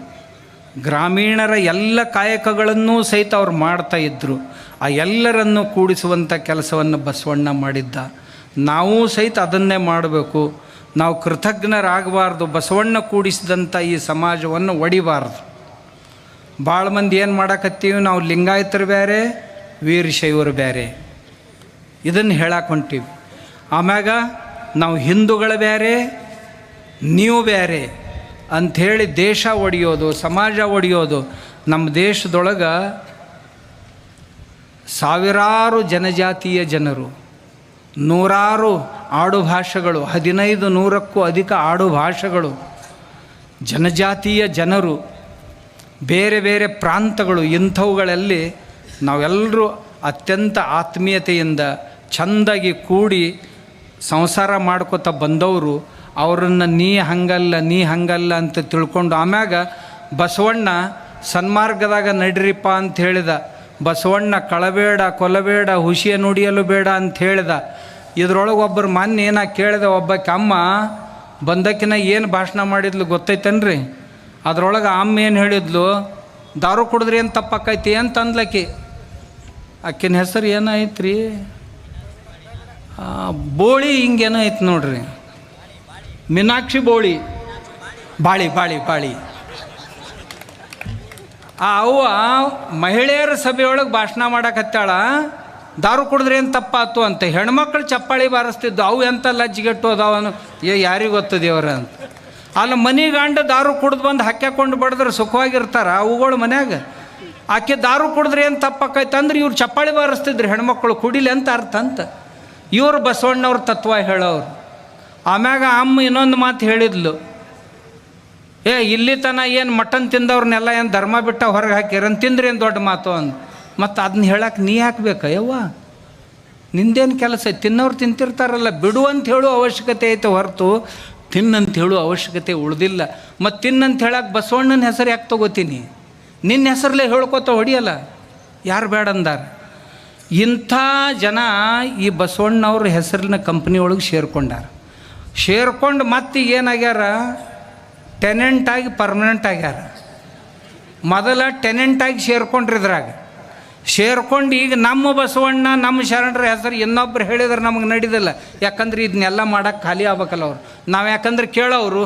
Speaker 1: ಗ್ರಾಮೀಣರ ಎಲ್ಲ ಕಾಯಕಗಳನ್ನೂ ಸಹಿತ ಅವ್ರು ಮಾಡ್ತಾಯಿದ್ರು. ಆ ಎಲ್ಲರನ್ನು ಕೂಡಿಸುವಂಥ ಕೆಲಸವನ್ನು ಬಸವಣ್ಣ ಮಾಡಿದ್ದ. ನಾವೂ ಸಹಿತ ಅದನ್ನೇ ಮಾಡಬೇಕು. ನಾವು ಕೃತಜ್ಞರಾಗಬಾರ್ದು. ಬಸವಣ್ಣ ಕೂಡಿಸಿದಂಥ ಈ ಸಮಾಜವನ್ನು ಒಡಿಬಾರ್ದು. ಭಾಳ ಮಂದಿ ಏನು ಮಾಡಕತ್ತೀವಿ, ನಾವು ಲಿಂಗಾಯತರು ಬೇರೆ, ವೀರಶೈವರು ಬೇರೆ, ಇದನ್ನು ಹೇಳಕ್ಕೆ ಹೊಂಟೀವಿ. ಆಮ್ಯಾಗ ನಾವು ಹಿಂದೂಗಳು ಬೇರೆ, ನೀವು ಬೇರೆ ಅಂಥೇಳಿ ದೇಶ ಒಡೆಯೋದು, ಸಮಾಜ ಒಡೆಯೋದು. ನಮ್ಮ ದೇಶದೊಳಗೆ ಸಾವಿರಾರು ಜನಜಾತಿಯ ಜನರು, ನೂರಾರು ಆಡುಭಾಷೆಗಳು, 1500ಕ್ಕೂ ಅಧಿಕ ಆಡುಭಾಷೆಗಳು, ಜನಜಾತಿಯ ಜನರು, ಬೇರೆ ಬೇರೆ ಪ್ರಾಂತಗಳು, ಇಂಥವುಗಳಲ್ಲಿ ನಾವೆಲ್ಲರೂ ಅತ್ಯಂತ ಆತ್ಮೀಯತೆಯಿಂದ ಚೆಂದಾಗಿ ಕೂಡಿ ಸಂಸಾರ ಮಾಡ್ಕೋತ ಬಂದವರು. ಅವರನ್ನು ನೀ ಹಂಗಲ್ಲ ಅಂತ ತಿಳ್ಕೊಂಡು ಆಮ್ಯಾಗ ಬಸವಣ್ಣ ಸನ್ಮಾರ್ಗದಾಗ ನಡ್ರಿಪ್ಪ ಅಂತ ಹೇಳಿದ. ಬಸವಣ್ಣ ಕಳಬೇಡ, ಕೊಲಬೇಡ, ಹುಸಿಯ ನುಡಿಯಲು ಬೇಡ ಅಂತ ಹೇಳಿದ. ಇದ್ರೊಳಗೆ ಒಬ್ಬರು ಮೊನ್ನೆ ಏನಾಗ ಕೇಳಿದ, ಒಬ್ಬಕ್ಕೆ ಅಮ್ಮ ಬಂದಕ್ಕಿನ ಏನು ಭಾಷಣ ಮಾಡಿದ್ಲು ಗೊತ್ತೈತೇನ್ರಿ? ಅದ್ರೊಳಗೆ ಅಮ್ಮ ಏನು ಹೇಳಿದ್ಲು, ದಾರು ಕುಡಿದ್ರಿ ಏನು ತಪ್ಪಕ್ಕೈತಿ ಅಂತ ಅಂದ್ಲಕ್ಕಿ. ಆಕಿನ ಹೆಸರು ಏನಾಯ್ತು ರೀ, ಬೋಳಿ ಹಿಂಗೇನೋ ಐತೆ ನೋಡ್ರಿ, ಮೀನಾಕ್ಷಿ ಬೋಳಿ, ಬಾಳಿ ಬಾಳಿ ಬಾಳಿ. ಅವ್ವ ಮಹಿಳೆಯರ ಸಭೆಯೊಳಗೆ ಭಾಷಣ ಮಾಡಕತ್ತಾಳ, ದಾರು ಕುಡಿದ್ರೆ ಏನು ತಪ್ಪಾತು ಅಂತ. ಹೆಣ್ಮಕ್ಳು ಚಪ್ಪಾಳಿ ಬಾರಿಸ್ತಿದ್ದು, ಅವು ಎಂಥ ಲಜ್ಜಿಗೆಟ್ಟು ಅದಾವನು, ಯಾರಿಗೆ ಗೊತ್ತು ದೇವ್ರ ಅಂತ. ಅಲ್ಲಿ ಮನೆಗಂಡು ದಾರು ಕುಡ್ದು ಬಂದು ಹಾಕ್ಯಾಕೊಂಡು ಬಡಿದ್ರೆ ಸುಖವಾಗಿರ್ತಾರ ಅವುಗಳು ಮನ್ಯಾಗ. ಆಕೆ ದಾರು ಕುಡಿದ್ರೆ ಏನು ತಪ್ಪಾಕೈತೆ ಅಂದ್ರೆ ಇವ್ರು ಚಪ್ಪಾಳಿ ಬಾರಿಸ್ತಿದ್ರು ಹೆಣ್ಮಕ್ಳು, ಕುಡಿಲಿ ಅಂತ ಅರ್ಥ ಅಂತ. ಇವರು ಬಸವಣ್ಣವ್ರ ತತ್ವ ಹೇಳೋರು. ಆಮ್ಯಾಗ ಅಮ್ಮ ಇನ್ನೊಂದು ಮಾತು ಹೇಳಿದ್ಲು, ಇಲ್ಲಿ ತನ ಏನು ಮಟನ್ ತಿಂದವ್ರನ್ನೆಲ್ಲ ಏನು ಧರ್ಮ ಬಿಟ್ಟ ಹೊರಗೆ ಹಾಕಿರನ್ ತಿಂದ್ರಿ ಏನು ದೊಡ್ಡ ಮಾತು ಅಂದು. ಮತ್ತು ಅದನ್ನ ಹೇಳಕ್ಕೆ ನೀ ಹಾಕ್ಬೇಕ ಯವ್ವ, ನಿಂದೇನು ಕೆಲಸ ಐತೆ? ತಿನ್ನೋರು ತಿಂತಿರ್ತಾರಲ್ಲ, ಬಿಡು ಅಂತ ಹೇಳೋ ಅವಶ್ಯಕತೆ ಐತೆ ಹೊರತು ತಿನ್ನಂತ ಹೇಳೋ ಅವಶ್ಯಕತೆ ಉಳಿದಿಲ್ಲ. ಮತ್ತು ತಿನ್ನಂತ ಹೇಳಕ್ಕೆ ಬಸವಣ್ಣನ ಹೆಸರು ಯಾಕೆ ತಗೋತೀನಿ? ನಿನ್ನ ಹೆಸರಲ್ಲೇ ಹೇಳ್ಕೊತ ಹೊಡಿಯಲ್ಲ, ಯಾರು ಬೇಡ ಅಂದಾರ. ಇಂಥ ಜನ ಈ ಬಸವಣ್ಣವ್ರ ಹೆಸರಿನ ಕಂಪ್ನಿ ಒಳಗೆ ಸೇರ್ಕೊಂಡು ಮತ್ತೆ ಏನಾಗ್ಯಾರ, ಟೆನೆಂಟಾಗಿ ಪರ್ಮನೆಂಟ್ ಆಗ್ಯಾರ. ಮೊದಲ ಟೆನೆಂಟಾಗಿ ಸೇರ್ಕೊಂಡು ಈಗ ನಮ್ಮ ಬಸವಣ್ಣ ನಮ್ಮ ಶರಣರ ಹೆಸರು ಇನ್ನೊಬ್ರು ಹೇಳಿದ್ರೆ ನಮಗೆ ನಡೀದಿಲ್ಲ. ಯಾಕಂದ್ರೆ ಇದನ್ನೆಲ್ಲ ಮಾಡೋಕ್ಕೆ ಖಾಲಿ ಆಗ್ಬೇಕಲ್ಲ ಅವ್ರು. ನಾವು ಯಾಕಂದ್ರೆ ಕೇಳೋರು,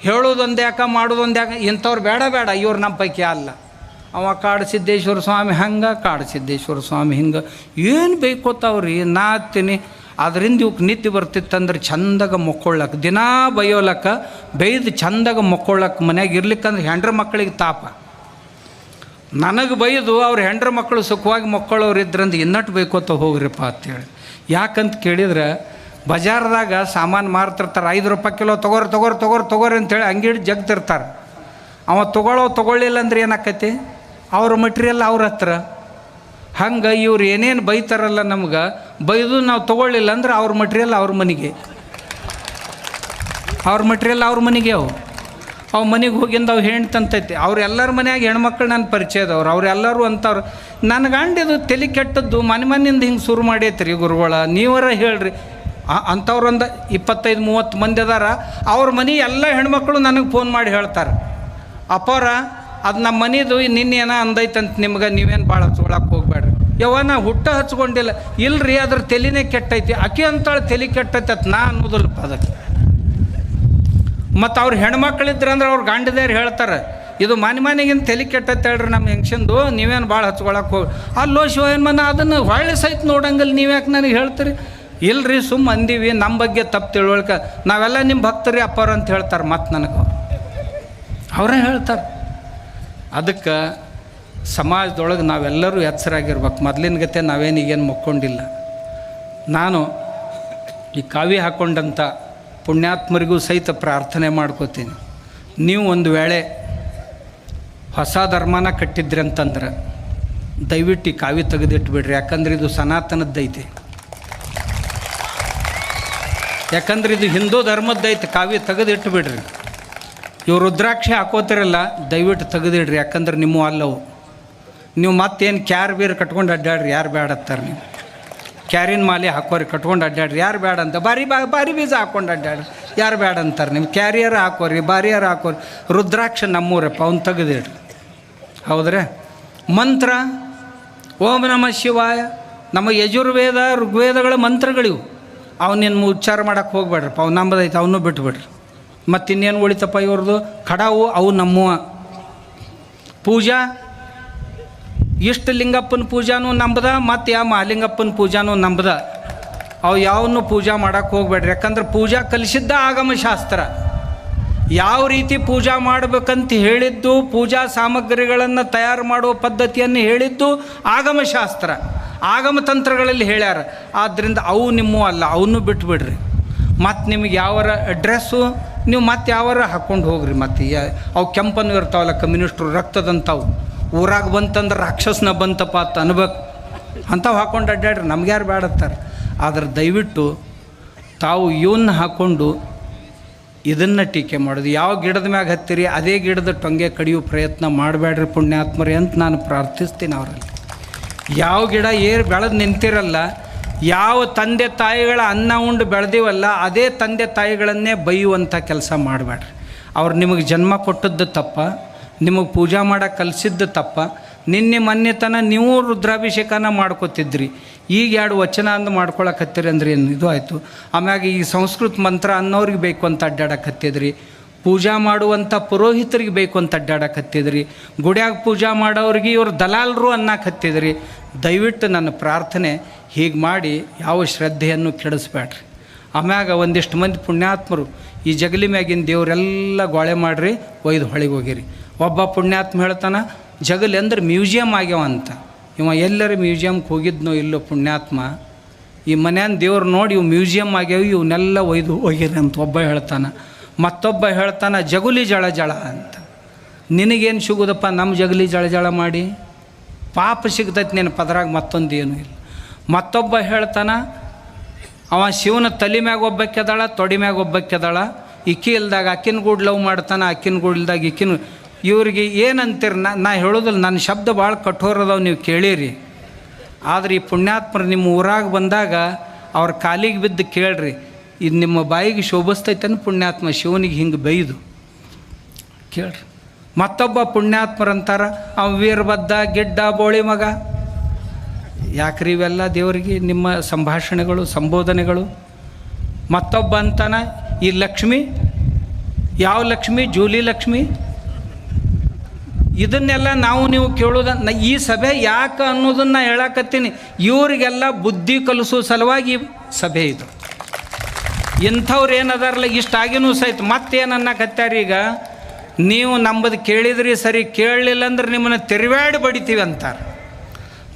Speaker 1: ಹೇಳೋದೊಂದು ಯಾಕೆ ಮಾಡೋದೊಂದು ಯಾಕೆ, ಇಂಥವ್ರು ಬೇಡ ಇವ್ರು ನಮ್ಮ ಪೈಕಿ ಅಲ್ಲ. ಅವ ಕಾಡಸಿದ್ದೇಶ್ವರ ಸ್ವಾಮಿ ಹಂಗೆ, ಕಾಡಸಿದ್ದೇಶ್ವರ ಸ್ವಾಮಿ ಹಿಂಗೆ, ಏನು ಬೇಕೋತಾವ್ರಿ ನಾ ಹತ್ತೀನಿ. ಅದರಿಂದ ಇವಕ್ಕೆ ನಿತ್ಯ ಬರ್ತಿತ್ತಂದ್ರೆ ಚಂದಾಗ ಮೊಕ್ಕೊಳ್ಳಕ್ಕೆ, ದಿನಾ ಬೈಯೋಲಕ್ಕೆ, ಬೈದು ಚಂದಾಗ ಮೊಕ್ಕೊಳ್ಳಕ್ಕೆ, ಮನ್ಯಾಗ ಇರ್ಲಿಕ್ಕಂದ್ರೆ ಹೆಂಡ್ರ ಮಕ್ಕಳಿಗೆ ತಾಪ. ನನಗೆ ಬೈದು ಅವ್ರ ಹೆಂಡ್ರ ಮಕ್ಕಳು ಸುಖವಾಗಿ ಮಕ್ಕಳವ್ರು ಇದ್ರಂದು ಇನ್ನಟ್ಟು ಬೇಕೋತ ಹೋಗ್ರಿಪ್ಪ ಅಂತೇಳಿ. ಯಾಕಂತ ಕೇಳಿದ್ರೆ ಬಜಾರ್ದಾಗ ಸಾಮಾನು ಮಾರ್ತಿರ್ತಾರೆ, 5 ರೂಪಾಯಿ ಕಿಲೋ ತೊಗೋರಿ ಅಂತೇಳಿ ಅಂಗಡಿ ಜಗ್ತಿರ್ತಾರೆ. ಅವ ತೊಗೊಳ್ಳಿಲ್ಲ ಅಂದ್ರೆ ಏನಾಕೈತಿ, ಅವ್ರ ಮಟೀರಿಯಲ್ ಅವ್ರ ಹತ್ರ. ಹಂಗೆ ಇವ್ರು ಏನೇನು ಬೈತಾರಲ್ಲ ನಮ್ಗೆ, ಬೈದು ನಾವು ತೊಗೊಳ್ಳಿಲ್ಲ ಅಂದ್ರೆ ಅವ್ರ ಮಟೀರಿಯಲ್ ಅವ್ರ ಮನೆಗೆ ಅವು ಮನೆಗೆ ಹೋಗಿಂದ ಅವು ಹೆಣ್ತಂತೈತಿ. ಅವ್ರೆಲ್ಲರ ಮನ್ಯಾಗ ಹೆಣ್ಮಕ್ಳು ನನ್ನ ಪರಿಚಯದವ್ರು, ಅವರೆಲ್ಲರೂ ಅಂತವ್ರು. ನನ್ನ ಗಂಡಿದು ತಲೆ ಕೆಟ್ಟದ್ದು ಮನೆಯಿಂದ ಹಿಂಗೆ ಶುರು ಮಾಡೈತ್ರಿ ಗುರುಗಳ, ನೀವರ ಹೇಳ್ರಿ. ಅಂಥವ್ರೊಂದು 25-30 ಮಂದಿ ಅದಾರ. ಅವ್ರ ಮನೆ ಎಲ್ಲ ಹೆಣ್ಮಕ್ಳು ನನಗೆ ಫೋನ್ ಮಾಡಿ ಹೇಳ್ತಾರೆ, ಅಪ್ಪವ್ರ ಅದು ನಮ್ಮ ಮನೆದು ನಿನ್ನೇನ ಅಂದೈತಂತ ನಿಮ್ಗೆ, ನೀವೇನು ಭಾಳ ಹಚ್ಕೊಳಕ್ಕೆ ಹೋಗ್ಬೇಡ್ರಿ. ನಾ ಹುಟ್ಟ ಹಚ್ಕೊಂಡಿಲ್ಲ. ಇಲ್ರಿ ಅದ್ರ ತಲೆನೇ ಕೆಟ್ಟೈತಿ, ಅಕ್ಕಿ ಅಂತಾಳೆ ತಲೆ ಕೆಟ್ಟೈತೆ ಅಂತ ನಾ ಅನ್ನೋದಿಲ್ಲಪ್ಪ ಅದಕ್ಕೆ. ಮತ್ತು ಅವ್ರು ಹೆಣ್ಮಕ್ಳಿದ್ರಂದ್ರೆ ಅವ್ರು ಗಂಡದೇರು ಹೇಳ್ತಾರೆ, ಇದು ಮನೆಗಿಂತ ತಲೆ ಕೆಟ್ಟೈತೆ ಹೇಳ್ರಿ ನಮ್ಮ ಹೆಂಗ್ಸಂದು, ನೀವೇನು ಭಾಳ ಹಚ್ಕೊಳಕ್ಕೆ ಹೋಗಿ. ಅಲ್ಲೋ ಶಿವಯನ್ಮನ ಅದನ್ನು ಹೊಳ್ಳಿ ಸಹಿತ ನೋಡಂಗಿಲ್ಲ, ನೀವ್ಯಾಕೆ ನನಗೆ ಹೇಳ್ತೀರಿ? ಇಲ್ರಿ ಸುಮ್ಮ ಅಂದೀವಿ, ನಮ್ಮ ಬಗ್ಗೆ ತಪ್ಪು ತಿಳುವಳಿಕೆ, ನಾವೆಲ್ಲ ನಿಮ್ಮ ಭಕ್ತರಿ ಅಪ್ಪವ್ರು ಅಂತ ಹೇಳ್ತಾರೆ. ಮತ್ತು ನನಗೆ ಅವರೇ ಹೇಳ್ತಾರೆ. ಅದಕ್ಕೆ ಸಮಾಜದೊಳಗೆ ನಾವೆಲ್ಲರೂ ಎಚ್ಚರಾಗಿರ್ಬೇಕು. ಮೊದಲಿನ ಗತೆ ನಾವೇನು ಈಗೇನು ಮಕ್ಕೊಂಡಿಲ್ಲ. ನಾನು ಈ ಕಾವಿ ಹಾಕ್ಕೊಂಡಂಥ ಪುಣ್ಯಾತ್ಮರಿಗೂ ಸಹಿತ ಪ್ರಾರ್ಥನೆ ಮಾಡ್ಕೋತೀನಿ. ನೀವು ಒಂದು ವೇಳೆ ಹೊಸ ಧರ್ಮನ ಕಟ್ಟಿದ್ರಿ ಅಂತಂದ್ರೆ ದಯವಿಟ್ಟು ಈ ಕಾವಿ ತೆಗೆದಿಟ್ಬಿಡ್ರಿ. ಯಾಕಂದ್ರೆ ಇದು ಸನಾತನದ್ದೈತಿ. ಯಾಕಂದ್ರೆ ಇದು ಹಿಂದೂ ಧರ್ಮದ್ದೈತಿ. ಕಾವಿ ತೆಗೆದಿಟ್ಬಿಡ್ರಿ. ಇವು ರುದ್ರಾಕ್ಷಿ ಹಾಕೋತಿರಲ್ಲ, ದಯವಿಟ್ಟು ತೆಗೆದಿಡ್ರಿ. ಯಾಕಂದ್ರೆ ನಿಮ್ಮ ಅಲ್ಲವು. ನೀವು ಮತ್ತೇನು ಕ್ಯಾರ್ ಬೀರ್ ಕಟ್ಕೊಂಡು ಅಡ್ಡಾಡ್ರಿ, ಯಾರು ಬೇಡ ಅಂತಾರೆ. ನೀವು ಕ್ಯಾರಿನ ಮಾಲೆ ಹಾಕೋರಿ, ಕಟ್ಕೊಂಡು ಅಡ್ಡಾಡ್ರಿ, ಯಾರು ಬೇಡ ಅಂತ. ಬಾರಿ ಬೀಜ ಹಾಕ್ಕೊಂಡು ಅಡ್ಡಾಡ್ರಿ, ಯಾರು ಬೇಡ ಅಂತಾರೆ. ನಿಮ್ಮ ಕ್ಯಾರಿಯರ್ ಹಾಕೋರಿ, ಬಾರಿಯರ್ ಹಾಕೋರಿ. ರುದ್ರಾಕ್ಷ ನಮ್ಮೂರಪ್ಪ, ಅವ್ನು ತೆಗೆದಿಡ್ರಿ. ಹೌದ್ರೆ? ಮಂತ್ರ ಓಂ ನಮಃ ಶಿವಾಯ, ನಮ್ಮ ಯಜುರ್ವೇದ ಋಗ್ವೇದಗಳ ಮಂತ್ರಗಳಿವು. ಅವನೇನು ಉಚ್ಚಾರ ಮಾಡೋಕ್ಕೆ ಹೋಗ್ಬೇಡ್ರಪ್ಪ, ಅವ್ನು ನಂಬದೈತೆ, ಅವನ್ನೂ ಬಿಟ್ಬಿಡ್ರಿ. ಮತ್ತು ಇನ್ನೇನು ಉಳಿತಪ್ಪ ಇವ್ರದ್ದು? ಕಡಾವು ಅವು ನಮ್ಮವ. ಪೂಜಾ ಇಷ್ಟ ಲಿಂಗಪ್ಪನ ಪೂಜಾನೂ ನಂಬದ, ಮತ್ತು ಯಾವ ಮಹಾಲಿಂಗಪ್ಪನ ಪೂಜಾನೂ ನಂಬದ. ಅವು ಯಾವನ್ನೂ ಪೂಜಾ ಮಾಡೋಕ್ಕೆ ಹೋಗ್ಬೇಡ್ರಿ. ಯಾಕಂದ್ರೆ ಪೂಜಾ ಕಲಿಸಿದ್ದ ಆಗಮಶಾಸ್ತ್ರ. ಯಾವ ರೀತಿ ಪೂಜಾ ಮಾಡಬೇಕಂತ ಹೇಳಿದ್ದು, ಪೂಜಾ ಸಾಮಗ್ರಿಗಳನ್ನು ತಯಾರು ಮಾಡುವ ಪದ್ಧತಿಯನ್ನು ಹೇಳಿದ್ದು ಆಗಮಶಾಸ್ತ್ರ, ಆಗಮ ತಂತ್ರಗಳಲ್ಲಿ ಹೇಳ್ಯಾರ. ಆದ್ದರಿಂದ ಅವು ನಿಮ್ಮೂ ಅಲ್ಲ, ಅವನ್ನೂ ಬಿಟ್ಬಿಡ್ರಿ. ಮತ್ತು ನಿಮಗೆ ಯಾವರ ಡ್ರೆಸ್ಸು ನೀವು ಮತ್ತೆ ಯಾವಾರ ಹಾಕ್ಕೊಂಡು ಹೋಗ್ರಿ. ಮತ್ತು ಅವು ಕೆಂಪನ್ನು ಇರ್ತಾವಲ್ಲ, ಕಮ್ಯುನಿಸ್ಟ್ರು ರಕ್ತದಂಥವು. ಊರಾಗ ಬಂತಂದ್ರೆ ರಾಕ್ಷಸನ ಬಂತಪ್ಪ ಅಂತ ಅನ್ಬೇಕು. ಅಂಥವು ಹಾಕ್ಕೊಂಡು ಅಡ್ಡಾಡ್ರಿ, ನಮ್ಗೆ ಯಾರು ಬೇಡತ್ತಾರೆ. ಆದ್ರೆ ದಯವಿಟ್ಟು ತಾವು ಇವನ್ನ ಹಾಕ್ಕೊಂಡು ಇದನ್ನು ಟೀಕೆ ಮಾಡೋದು. ಯಾವ ಗಿಡದ ಮ್ಯಾಗ ಹತ್ತಿರಿ ಅದೇ ಗಿಡದ ಟೊಂಗೆ ಕಡಿಯೋ ಪ್ರಯತ್ನ ಮಾಡಬೇಡ್ರಿ ಪುಣ್ಯಾತ್ಮರೇ ಅಂತ ನಾನು ಪ್ರಾರ್ಥಿಸ್ತೀನಿ ಅವರಲ್ಲಿ. ಯಾವ ಗಿಡ ಬೆಳೆದು ನಿಂತಿರಲ್ಲ, ಯಾವ ತಂದೆ ತಾಯಿಗಳ ಅನ್ನ ಉಂಡು ಬೆಳೆದಿವಲ್ಲ, ಅದೇ ತಂದೆ ತಾಯಿಗಳನ್ನೇ ಬೈಯುವಂಥ ಕೆಲಸ ಮಾಡಬೇಡ್ರಿ. ಅವ್ರು ನಿಮಗೆ ಜನ್ಮ ಕೊಟ್ಟದ್ದು ತಪ್ಪ, ನಿಮಗೆ ಪೂಜಾ ಮಾಡೋಕೆ ಕಲಿಸಿದ್ದು ತಪ್ಪ. ನಿನ್ನೆ ಮೊನ್ನೆತನ ನೀವು ರುದ್ರಾಭಿಷೇಕನ ಮಾಡ್ಕೋತಿದ್ರಿ, ಈಗ 2 ವಚನ ಅಂದು ಮಾಡ್ಕೊಳಕತ್ತೀರಿ ಅಂದ್ರೆ ಏನು ಇದು ಆಯಿತು. ಆಮ್ಯಾಗ ಈ ಸಂಸ್ಕೃತ ಮಂತ್ರ ಅನ್ನೋರಿಗೆ ಬೇಕು ಅಂತ ಅಡ್ಡಾಡಕತ್ತಿದ್ರಿ, ಪೂಜಾ ಮಾಡುವಂಥ ಪುರೋಹಿತರಿಗೆ ಬೇಕು ಅಂತ ಅಡ್ಡಾಡಕತ್ತಿದ್ರಿ, ಗುಡ್ಯಾಗ ಪೂಜಾ ಮಾಡೋರಿಗೆ ಇವರು ದಲಾಲರು ಅನ್ನಕತ್ತಿದ್ರಿ. ದಯವಿಟ್ಟು ನನ್ನ ಪ್ರಾರ್ಥನೆ, ಹೀಗೆ ಮಾಡಿ ಯಾವ ಶ್ರದ್ಧೆಯನ್ನು ಕೆಡಿಸ್ಬೇಡ್ರಿ. ಆಮ್ಯಾಗ ಒಂದಿಷ್ಟು ಮಂದಿ ಪುಣ್ಯಾತ್ಮರು ಈ ಜಗಲಿ ಮ್ಯಾಗಿನ ದೇವರೆಲ್ಲ ಗೋಳೆ ಮಾಡಿರಿ, ಒಯ್ದು ಹೊಳಿಗೆ ಹೋಗಿರಿ. ಒಬ್ಬ ಪುಣ್ಯಾತ್ಮ ಹೇಳ್ತಾನೆ, ಜಗಲಿ ಅಂದ್ರೆ ಮ್ಯೂಸಿಯಂ ಆಗ್ಯಾವ ಅಂತ. ಇವ ಎಲ್ಲರೂ ಮ್ಯೂಸಿಯಮ್ಗೆ ಹೋಗಿದ್ನೋ ಇಲ್ಲೋ ಪುಣ್ಯಾತ್ಮ, ಈ ಮನೆಯನ್ನ ದೇವ್ರು ನೋಡಿ ಇವು ಮ್ಯೂಸಿಯಮ್ ಆಗ್ಯಾವ, ಇವನ್ನೆಲ್ಲ ಒಯ್ದು ಹೋಗಿರಿ ಅಂತ ಒಬ್ಬ ಹೇಳ್ತಾನೆ. ಮತ್ತೊಬ್ಬ ಹೇಳ್ತಾನೆ ಜಗುಲಿ ಜಳ ಜಳ ಅಂತ. ನಿನಗೇನು ಸಿಗೋದಪ್ಪ ನಮ್ಮ ಜಗಲಿ ಜಳ ಜಳ ಮಾಡಿ? ಪಾಪ ಸಿಗ್ತೈತೆ ನಿನ್ನ ಪದರಾಗ, ಮತ್ತೊಂದು ಏನೂ ಇಲ್ಲ. ಮತ್ತೊಬ್ಬ ಹೇಳ್ತಾನೆ, ಅವ ಶಿವನ ತಲೆ ಮ್ಯಾಗ ಒಬ್ಬಕ್ಕೆದಾಳ, ತೊಡಿ ಮ್ಯಾಗ ಒಬ್ಬಕ್ಕೆದಾಳ. ಇಕ್ಕಿ ಇಲ್ದಾಗ ಅಕ್ಕಿನ ಗೂಡ್ ಲವ್ ಮಾಡ್ತಾನೆ, ಅಕ್ಕಿನ ಗೂಡ್ಲ್ದಾಗ ಇಕ್ಕಿನ. ಇವ್ರಿಗೆ ಏನಂತೀರಿ? ನಾ ಹೇಳೋದಿಲ್ಲ, ನನ್ನ ಶಬ್ದ ಭಾಳ ಕಠೋರದವು, ನೀವು ಕೇಳಿರಿ. ಆದರೆ ಈ ಪುಣ್ಯಾತ್ಮರು ನಿಮ್ಮ ಊರಾಗ ಬಂದಾಗ ಅವ್ರ ಕಾಲಿಗೆ ಬಿದ್ದು ಕೇಳ್ರಿ, ಇದು ನಿಮ್ಮ ಬಾಯಿಗೆ ಶೋಭಿಸ್ತೈತನ ಪುಣ್ಯಾತ್ಮ ಶಿವನಿಗೆ ಹಿಂಗೆ ಬೈದು ಕೇಳ್ರಿ. ಮತ್ತೊಬ್ಬ ಪುಣ್ಯಾತ್ಮರಂತಾರ, ಅವ ವೀರಭದ್ರ ಗಿಡ್ಡ ಬೋಳಿ ಮಗ. ಯಾಕ್ರಿ ಇವೆಲ್ಲ ದೇವರಿಗೆ ನಿಮ್ಮ ಸಂಭಾಷಣೆಗಳು, ಸಂಬೋಧನೆಗಳು? ಮತ್ತೊಬ್ಬ ಅಂತಾನ, ಈ ಲಕ್ಷ್ಮಿ ಯಾವ ಲಕ್ಷ್ಮಿ? ಜೂಲಿ ಲಕ್ಷ್ಮಿ. ಇದನ್ನೆಲ್ಲ ನಾವು ನೀವು ಕೇಳೋದ ಈ ಸಭೆ ಯಾಕೆ ಅನ್ನೋದನ್ನು ಹೇಳಕತ್ತೀನಿ. ಇವರಿಗೆಲ್ಲ ಬುದ್ಧಿ ಕಲಿಸೋ ಸಲುವಾಗಿ ಸಭೆ ಇದು. ಇಂಥವ್ರು ಏನದಾರಲ್ಲ, ಇಷ್ಟಾಗಿನೂ ಸಹಿತ ಮತ್ತೇನು ಅನ್ನಕತ್ಯಾರ ಈಗ, ನೀವು ನಂಬದು ಕೇಳಿದ್ರಿ ಸರಿ, ಕೇಳಲಿಲ್ಲ ಅಂದ್ರೆ ನಿಮ್ಮನ್ನು ತಿರುವಾಡಿ ಬಡಿತೀವಿ ಅಂತಾರೆ.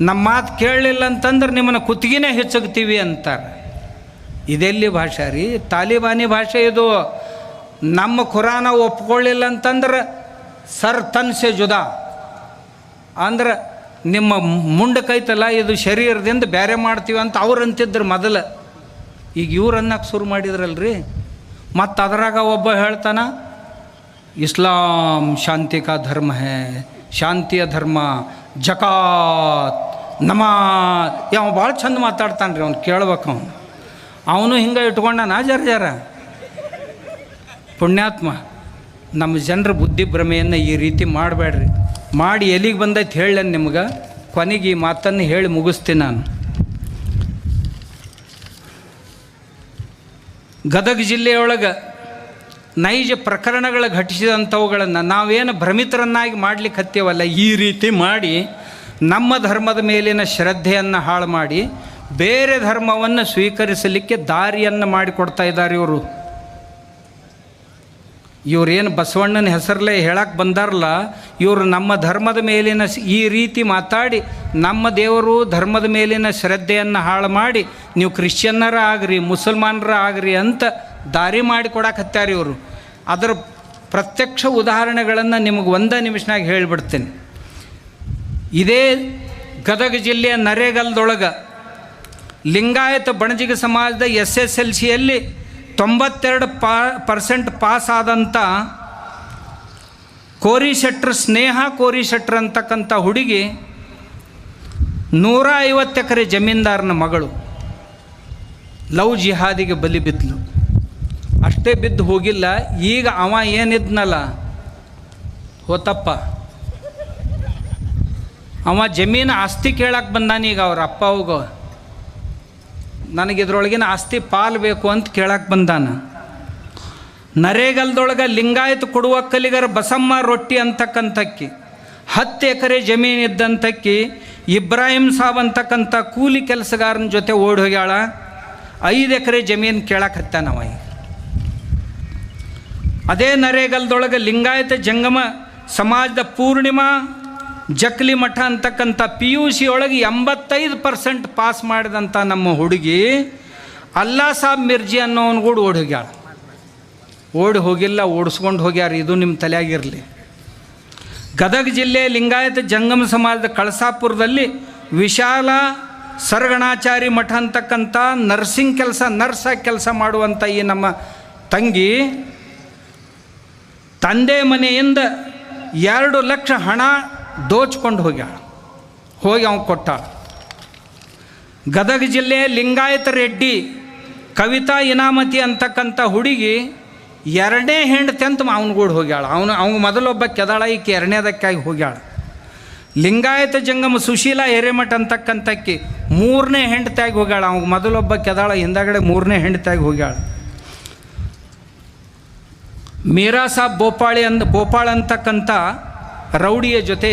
Speaker 1: ನಮ್ಮ ಮಾತು ಕೇಳಲಿಲ್ಲ ಅಂತಂದ್ರೆ ನಿಮ್ಮನ್ನು ಕುತ್ತಿಗೆನೇ ಹೆಚ್ಚುಗ್ತೀವಿ ಅಂತಾರೆ. ಇದೆಲ್ಲಿ ಭಾಷೆ ರೀ? ತಾಲಿಬಾನಿ ಭಾಷೆ ಇದು. ನಮ್ಮ ಖುರಾನ ಒಪ್ಕೊಳ್ಳಿಲ್ಲ ಅಂತಂದ್ರೆ ಸರ್ ತನ್ಸೆ ಜುದಾ ಅಂದ್ರೆ ನಿಮ್ಮ ಮುಂಡಕೈತಲ್ಲ ಇದು ಶರೀರದಿಂದ ಬೇರೆ ಮಾಡ್ತೀವಿ ಅಂತ ಅವ್ರು ಅಂತಿದ್ರು ಮೊದಲು. ಈಗ ಇವ್ರು ಅನ್ನಕ್ಕೆ ಶುರು ಮಾಡಿದ್ರಲ್ರಿ. ಮತ್ತು ಅದರಾಗ ಒಬ್ಬ ಹೇಳ್ತಾನ, ಇಸ್ಲಾಂ ಶಾಂತಿ ಕಾ ಧರ್ಮ ಹೇ, ಶಾಂತಿಯ ಧರ್ಮ, ಜಕಾತ್, ನಮಾಜ್. ಯಾವ ಭಾಳ ಚಂದ ಮಾತಾಡ್ತಾನೆ ರೀ, ಅವ್ನು ಕೇಳ್ಬೇಕು. ಅವನು ಹಿಂಗೆ ಇಟ್ಕೊಂಡನ ಜರ ಪುಣ್ಯಾತ್ಮ. ನಮ್ಮ ಜನರ ಬುದ್ಧಿ ಭ್ರಮೆಯನ್ನು ಈ ರೀತಿ ಮಾಡಬೇಡ್ರಿ. ಮಾಡಿ ಎಲ್ಲಿಗೆ ಬಂದೈತೆ ಹೇಳ ನಿಮ್ಗೆ. ಕೊನೆಗೆ ಈ ಮಾತನ್ನು ಹೇಳಿ ಮುಗಿಸ್ತೀನಿ ನಾನು. ಗದಗ ಜಿಲ್ಲೆಯೊಳಗೆ ನೈಜ ಪ್ರಕರಣಗಳು ಘಟಿಸಿದಂಥವುಗಳನ್ನು ನಾವೇನು ಭ್ರಮಿತರನ್ನಾಗಿ ಮಾಡ್ಲಿಕ್ಕೆ ಹತ್ತೀವಲ್ಲ, ಈ ರೀತಿ ಮಾಡಿ ನಮ್ಮ ಧರ್ಮದ ಮೇಲಿನ ಶ್ರದ್ಧೆಯನ್ನು ಹಾಳು ಮಾಡಿ ಬೇರೆ ಧರ್ಮವನ್ನು ಸ್ವೀಕರಿಸಲಿಕ್ಕೆ ದಾರಿಯನ್ನು ಮಾಡಿಕೊಡ್ತಾ ಇದ್ದಾರೆ ಇವರು. ಇವ್ರೇನು ಬಸವಣ್ಣನ ಹೆಸರಲ್ಲೇ ಹೇಳಕ್ಕೆ ಬಂದಾರಲ್ಲ, ಇವರು ನಮ್ಮ ಧರ್ಮದ ಮೇಲಿನ ಈ ರೀತಿ ಮಾತಾಡಿ ನಮ್ಮ ದೇವರು ಧರ್ಮದ ಮೇಲಿನ ಶ್ರದ್ಧೆಯನ್ನು ಹಾಳು ಮಾಡಿ ನೀವು ಕ್ರಿಶ್ಚಿಯನ್ನರ ಆಗ್ರಿ ಮುಸಲ್ಮಾನರ ಆಗ್ರಿ ಅಂತ ದಾರಿ ಮಾಡಿ ಕೊಡಕ್ಕೆ ಇವರು. ಅದರ ಪ್ರತ್ಯಕ್ಷ ಉದಾಹರಣೆಗಳನ್ನು ನಿಮಗೆ ಒಂದೇ ನಿಮಿಷನಾಗ ಹೇಳಿಬಿಡ್ತೀನಿ. ಇದೇ ಗದಗ ಜಿಲ್ಲೆಯ ನರೇಗಲ್ದೊಳಗೆ ಲಿಂಗಾಯತ ಬಣಜಿಗ ಸಮಾಜದ SSLCಯಲ್ಲಿ 92% ಪಾಸ್ ಆದಂಥ ಕೋರಿಶೆಟ್ರ್ ಸ್ನೇಹ ಕೋರಿಶೆಟ್ರ್ ಅಂತಕ್ಕಂಥ ಹುಡುಗಿ 150 ಎಕರೆ ಜಮೀನ್ದಾರನ ಮಗಳು ಲವ್ ಜಿಹಾದಿಗೆ ಬಲಿ ಬಿದ್ದಲು. ಅಷ್ಟೇ ಬಿದ್ದು ಹೋಗಿಲ್ಲ, ಈಗ ಅವ ಏನಿದ್ನಲ್ಲ ಹೋತಪ್ಪ, ಅವ ಜಮೀನು ಆಸ್ತಿ ಕೇಳಕ್ಕೆ ಬಂದಾನ. ಈಗ ಅವ್ರ ಅಪ್ಪ ಹೋಗ ನನಗಿದ್ರೊಳಗಿನ ಆಸ್ತಿ ಪಾಲು ಬೇಕು ಅಂತ ಕೇಳಕ್ಕೆ ಬಂದಾನ. ನರೇಗಲ್ದೊಳಗೆ ಲಿಂಗಾಯತ ಕೊಡುವಕ್ಕಲಿಗರ ಬಸಮ್ಮ ರೊಟ್ಟಿ ಅಂತಕ್ಕಂಥಕ್ಕಿ 10 ಎಕರೆ ಜಮೀನಿದ್ದಂಥಕ್ಕಿ ಇಬ್ರಾಹಿಂ ಸಾಬ್ ಅಂತಕ್ಕಂಥ ಕೂಲಿ ಕೆಲಸಗಾರನ ಜೊತೆ ಓಡಿ ಹೋಗ್ಯಾಳ. 5 ಎಕರೆ ಜಮೀನು ಕೇಳಕ್ಕೆ ಹತ್ತಾನವ. ಅದೇ ನರೇಗಲ್ದೊಳಗೆ ಲಿಂಗಾಯತ ಜಂಗಮ ಸಮಾಜದ ಪೂರ್ಣಿಮಾ ಜಕ್ಲಿ ಮಠ ಅಂತಕ್ಕಂಥ PUC ಒಳಗೆ 85% ಪಾಸ್ ಮಾಡಿದಂಥ ನಮ್ಮ ಹುಡುಗಿ ಅಲ್ಲಾ ಸಾಬ್ ಮಿರ್ಜಿ ಅನ್ನೋವನು ಕೂಡ ಓಡಿ ಹೋಗ್ಯಾಳ. ಓಡಿ ಹೋಗಿಲ್ಲ, ಓಡಿಸ್ಕೊಂಡು ಹೋಗ್ಯಾರ. ಇದು ನಿಮ್ಮ ತಲೆಯಾಗಿರಲಿ. ಗದಗ ಜಿಲ್ಲೆ ಲಿಂಗಾಯತ ಜಂಗಮ ಸಮಾಜದ ಕಳಸಾಪುರದಲ್ಲಿ ವಿಶಾಲ ಸರಗಣಾಚಾರಿ ಮಠ ಅಂತಕ್ಕಂಥ ನರ್ಸಿಂಗ್ ಕೆಲಸ ನರ್ಸಾಗಿ ಕೆಲಸ ಮಾಡುವಂಥ ಈ ನಮ್ಮ ತಂಗಿ ತಂದೆ ಮನೆಯಿಂದ 2 ಲಕ್ಷ ಹಣ ದೋಚ್ಕೊಂಡು ಹೋಗ್ಯಾಳ. ಹೋಗಿ ಅವ್ನು ಕೊಟ್ಟಾಳ. ಗದಗ ಜಿಲ್ಲೆಯ ಲಿಂಗಾಯತ ರೆಡ್ಡಿ ಕವಿತಾ ಇನಾಮತಿ ಅಂತಕ್ಕಂಥ ಹುಡುಗಿ 2ನೇ ಹೆಂಡತಿ ಅಂತ ಅವನಗೂಡು ಹೋಗ್ಯಾಳ. ಅವ್ನು ಮೊದಲೊಬ್ಬ ಕೆದಾಳ, ಈಕೆ 2ನೇದಕ್ಕಾಗಿ ಹೋಗ್ಯಾಳ. ಲಿಂಗಾಯತ ಜಂಗಮ ಸುಶೀಲಾ ಹಿರೇಮಠ ಅಂತಕ್ಕಂಥಕ್ಕಿ 3ನೇ ಹೆಂಡತಿಯಾಗಿ ಹೋಗ್ಯಾಳ. ಅವ್ನು ಮೊದಲೊಬ್ಬ ಕೆದಾಳ, ಹಿಂದಾಗಡೆ 3ನೇ ಹೆಂಡತಿಯಾಗಿ ಹೋಗ್ಯಾಳ. ಮೀರಾ ಸಾಬ್ ಬೋಪಾಳ್ ಅಂತಕ್ಕಂಥ ರೌಡಿಯ ಜೊತೆ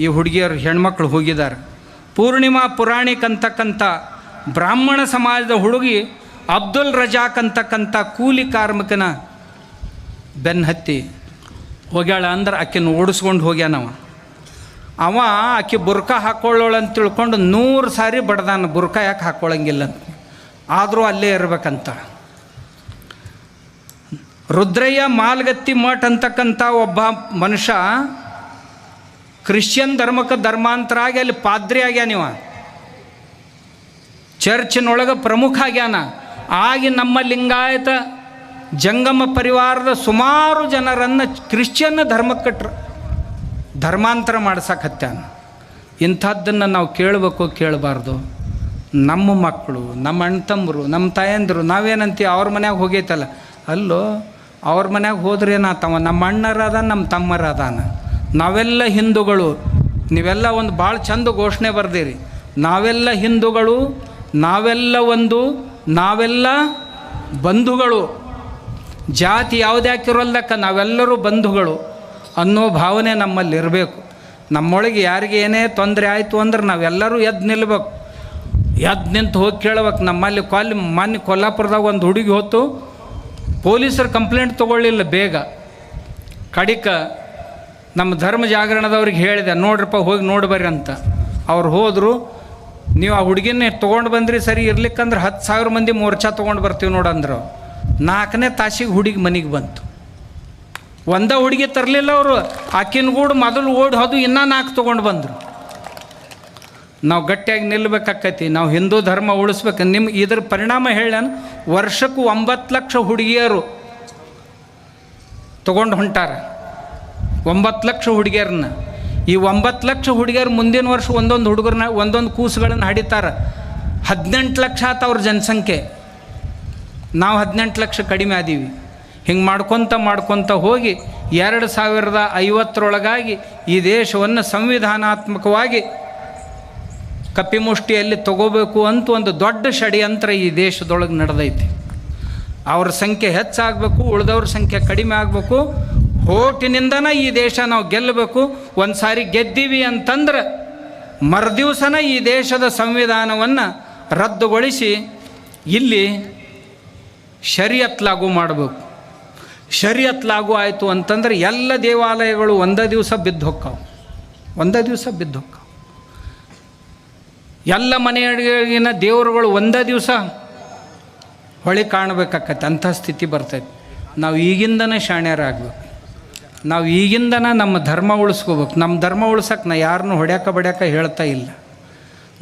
Speaker 1: ಈ ಹುಡುಗಿಯರು ಹೆಣ್ಮಕ್ಳು ಹೋಗಿದ್ದಾರೆ. ಪೂರ್ಣಿಮಾ ಪುರಾಣಿಕ್ ಅಂತಕ್ಕಂಥ ಬ್ರಾಹ್ಮಣ ಸಮಾಜದ ಹುಡುಗಿ ಅಬ್ದುಲ್ ರಜಾಕ್ ಅಂತಕ್ಕಂಥ ಕೂಲಿ ಕಾರ್ಮಿಕನ ಬೆನ್ನು ಹತ್ತಿ ಹೋಗ್ಯಾಳ. ಅಂದ್ರೆ ಆಕೆನ ಓಡಿಸ್ಕೊಂಡು ಹೋಗ್ಯಾನವ. ಆಕೆ ಬುರ್ಕ ಹಾಕ್ಕೊಳ್ಳೋಳು ಅಂತ ತಿಳ್ಕೊಂಡು 100 ಸಾರಿ ಬಡ್ದಾನ, ಬುರ್ಕ ಯಾಕೆ ಹಾಕ್ಕೊಳ್ಳಂಗಿಲ್ಲ ಅಂತ. ಆದರೂ ಅಲ್ಲೇ ಇರ್ಬೇಕಂತ. ರುದ್ರಯ್ಯ ಮಾಲ್ಗತ್ತಿ ಮಠ ಅಂತಕ್ಕಂಥ ಒಬ್ಬ ಮನುಷ್ಯ ಕ್ರಿಶ್ಚಿಯನ್ ಧರ್ಮಕ್ಕೆ ಧರ್ಮಾಂತರ ಆಗಿ ಅಲ್ಲಿ ಪಾದ್ರಿ ಆಗ್ಯಾನಿವ. ಚರ್ಚಿನೊಳಗೆ ಪ್ರಮುಖ ಆಗ್ಯಾನ. ಆಗಿ ನಮ್ಮ ಲಿಂಗಾಯತ ಜಂಗಮ ಪರಿವಾರದ ಸುಮಾರು ಜನರನ್ನು ಕ್ರಿಶ್ಚಿಯನ್ ಧರ್ಮಕ್ಕೆ ಧರ್ಮಾಂತರ ಮಾಡ್ಸಕತ್ಯಾನ. ಇಂಥದ್ದನ್ನು ನಾವು ಕೇಳಬೇಕು, ಕೇಳಬಾರ್ದು. ನಮ್ಮ ಮಕ್ಕಳು, ನಮ್ಮ ಅಣ್ಣ ತಮ್ಮರು, ನಮ್ಮ ತಾಯಂದಿರು ನಾವೇನಂತೀವಿ, ಅವ್ರ ಮನ್ಯಾಗ ಹೋಗೈತಲ್ಲ, ಅಲ್ಲೋ ಅವ್ರ ಮನ್ಯಾಗ ಹೋದ್ರೆ ಏನಾತವ, ನಮ್ಮ ಅಣ್ಣರಾದ ನಮ್ಮ ತಮ್ಮರಾದಾನ, ನಾವೆಲ್ಲ ಹಿಂದೂಗಳು. ನೀವೆಲ್ಲ ಒಂದು ಭಾಳ ಚಂದ ಘೋಷಣೆ ಬರ್ದಿರಿ, ನಾವೆಲ್ಲ ಹಿಂದೂಗಳು, ನಾವೆಲ್ಲ ಒಂದು, ನಾವೆಲ್ಲ ಬಂಧುಗಳು. ಜಾತಿ ಯಾವುದೇ ಹಾಕಿರೋಲ್ದಕ್ಕ ನಾವೆಲ್ಲರೂ ಬಂಧುಗಳು ಅನ್ನೋ ಭಾವನೆ ನಮ್ಮಲ್ಲಿ ಇರಬೇಕು. ನಮ್ಮೊಳಗೆ ಯಾರಿಗೆ ಏನೇ ತೊಂದರೆ ಆಯಿತು ಅಂದ್ರೆ ನಾವೆಲ್ಲರೂ ಎದ್ದು ನಿಲ್ಬೇಕು. ಎದ್ದು ನಿಂತು ಹೋಗಿ ಕೇಳ್ಬೇಕು. ನಮ್ಮಲ್ಲಿ ಮೊನ್ನೆ ಕೊಲ್ಲಾಪುರದಾಗ ಒಂದು ಹುಡುಗಿ ಹೊತ್ತು ಪೊಲೀಸರು ಕಂಪ್ಲೇಂಟ್ ತೊಗೊಳ್ಳಿಲ್ಲ ಬೇಗ. ಕಡಿಕ ನಮ್ಮ ಧರ್ಮ ಜಾಗರಣದವ್ರಿಗೆ ಹೇಳಿದೆ, ನೋಡ್ರಪ್ಪ ಹೋಗಿ ನೋಡ್ಬರ್ರಿ ಅಂತ. ಅವ್ರು ಹೋದರು. ನೀವು ಆ ಹುಡುಗಿನ ತೊಗೊಂಡು ಬಂದ್ರಿ, ಸರಿ ಇರ್ಲಿಕ್ಕಂದ್ರೆ 10,000 ಮಂದಿ ಮೋರ್ಚಾ ತೊಗೊಂಡು ಬರ್ತೀವಿ ನೋಡಂದ್ರು. 4ನೇ ತಾಸಿಗೆ ಹುಡುಗಿ ಮನೆಗೆ ಬಂತು. ಒಂದೇ ಹುಡುಗಿ ತರಲಿಲ್ಲ ಅವರು, ಆಕಿನ ಗೂಡು ಮೊದಲು ಓಡಿ ಹೋದು ಇನ್ನೂ 4 ತೊಗೊಂಡು ಬಂದರು. ನಾವು ಗಟ್ಟಿಯಾಗಿ ನಿಲ್ಲಬೇಕಾಕೈತಿ. ನಾವು ಹಿಂದೂ ಧರ್ಮ ಉಳಿಸ್ಬೇಕು. ಇದ್ರ ಪರಿಣಾಮ ಹೇಳ, ವರ್ಷಕ್ಕೂ 9 ಲಕ್ಷ ಹುಡುಗಿಯರು ತೊಗೊಂಡು ಹೊಂಟಾರ. 9 ಲಕ್ಷ ಹುಡುಗಿಯರನ್ನ. ಈ 9 ಲಕ್ಷ ಹುಡುಗಿಯರು ಮುಂದಿನ ವರ್ಷ ಒಂದೊಂದು ಹುಡುಗರನ್ನ ಒಂದೊಂದು ಕೂಸುಗಳನ್ನು ಹಡಿತಾರೆ. 18 ಲಕ್ಷ ಆತ ಅವ್ರ ಜನಸಂಖ್ಯೆ. ನಾವು 18 ಲಕ್ಷ ಕಡಿಮೆ ಆದೀವಿ. ಹಿಂಗೆ ಮಾಡ್ಕೊತ ಹೋಗಿ 2050 ಈ ದೇಶವನ್ನು ಸಂವಿಧಾನಾತ್ಮಕವಾಗಿ ಕಪಿಮುಷ್ಟಿಯಲ್ಲಿ ತಗೋಬೇಕು ಅಂತ ಒಂದು ದೊಡ್ಡ ಷಡ್ಯಂತ್ರ ಈ ದೇಶದೊಳಗೆ ನಡೆದೈತಿ. ಅವ್ರ ಸಂಖ್ಯೆ ಹೆಚ್ಚಾಗಬೇಕು, ಉಳಿದವ್ರ ಸಂಖ್ಯೆ ಕಡಿಮೆ ಆಗಬೇಕು. ಹೋಟಿನಿಂದನ ಈ ದೇಶ ನಾವು ಗೆಲ್ಲಬೇಕು. ಒಂದು ಸಾರಿ ಗೆದ್ದೀವಿ ಅಂತಂದ್ರೆ ಮರುದಿವಸನ ಈ ದೇಶದ ಸಂವಿಧಾನವನ್ನು ರದ್ದುಗೊಳಿಸಿ ಇಲ್ಲಿ ಶರಿಯತ್ ಲಾಗು ಮಾಡಬೇಕು. ಶರೀಅತ್ ಲಾಗು ಆಯಿತು ಅಂತಂದ್ರೆ ಎಲ್ಲ ದೇವಾಲಯಗಳು ಒಂದೇ ದಿವಸ ಬಿದ್ದು ಹೊಕ್ಕಾವು, ಒಂದೇ ದಿವಸ ಬಿದ್ದು ಹೊಕ್ಕಾವು. ಎಲ್ಲ ಮನೆಯೊಳಗಿನ ದೇವರುಗಳು ಒಂದೇ ದಿವಸ ಹೊಳಿ ಕಾಣಬೇಕಾಕತ್ತೆ. ಅಂಥ ಸ್ಥಿತಿ ಬರ್ತೈತೆ. ನಾವು ಈಗಿಂದನೇ ಶಾಣ್ಯರಾಗಬೇಕು. ನಾವು ಈಗಿಂದನೇ ನಮ್ಮ ಧರ್ಮ ಉಳಿಸ್ಕೋಬೇಕು. ನಮ್ಮ ಧರ್ಮ ಉಳ್ಸಕ್ಕೆ ನಾ ಯಾರನ್ನೂ ಹೊಡ್ಯಾಕ ಬಡ್ಯಾಕ ಹೇಳ್ತಾ ಇಲ್ಲ.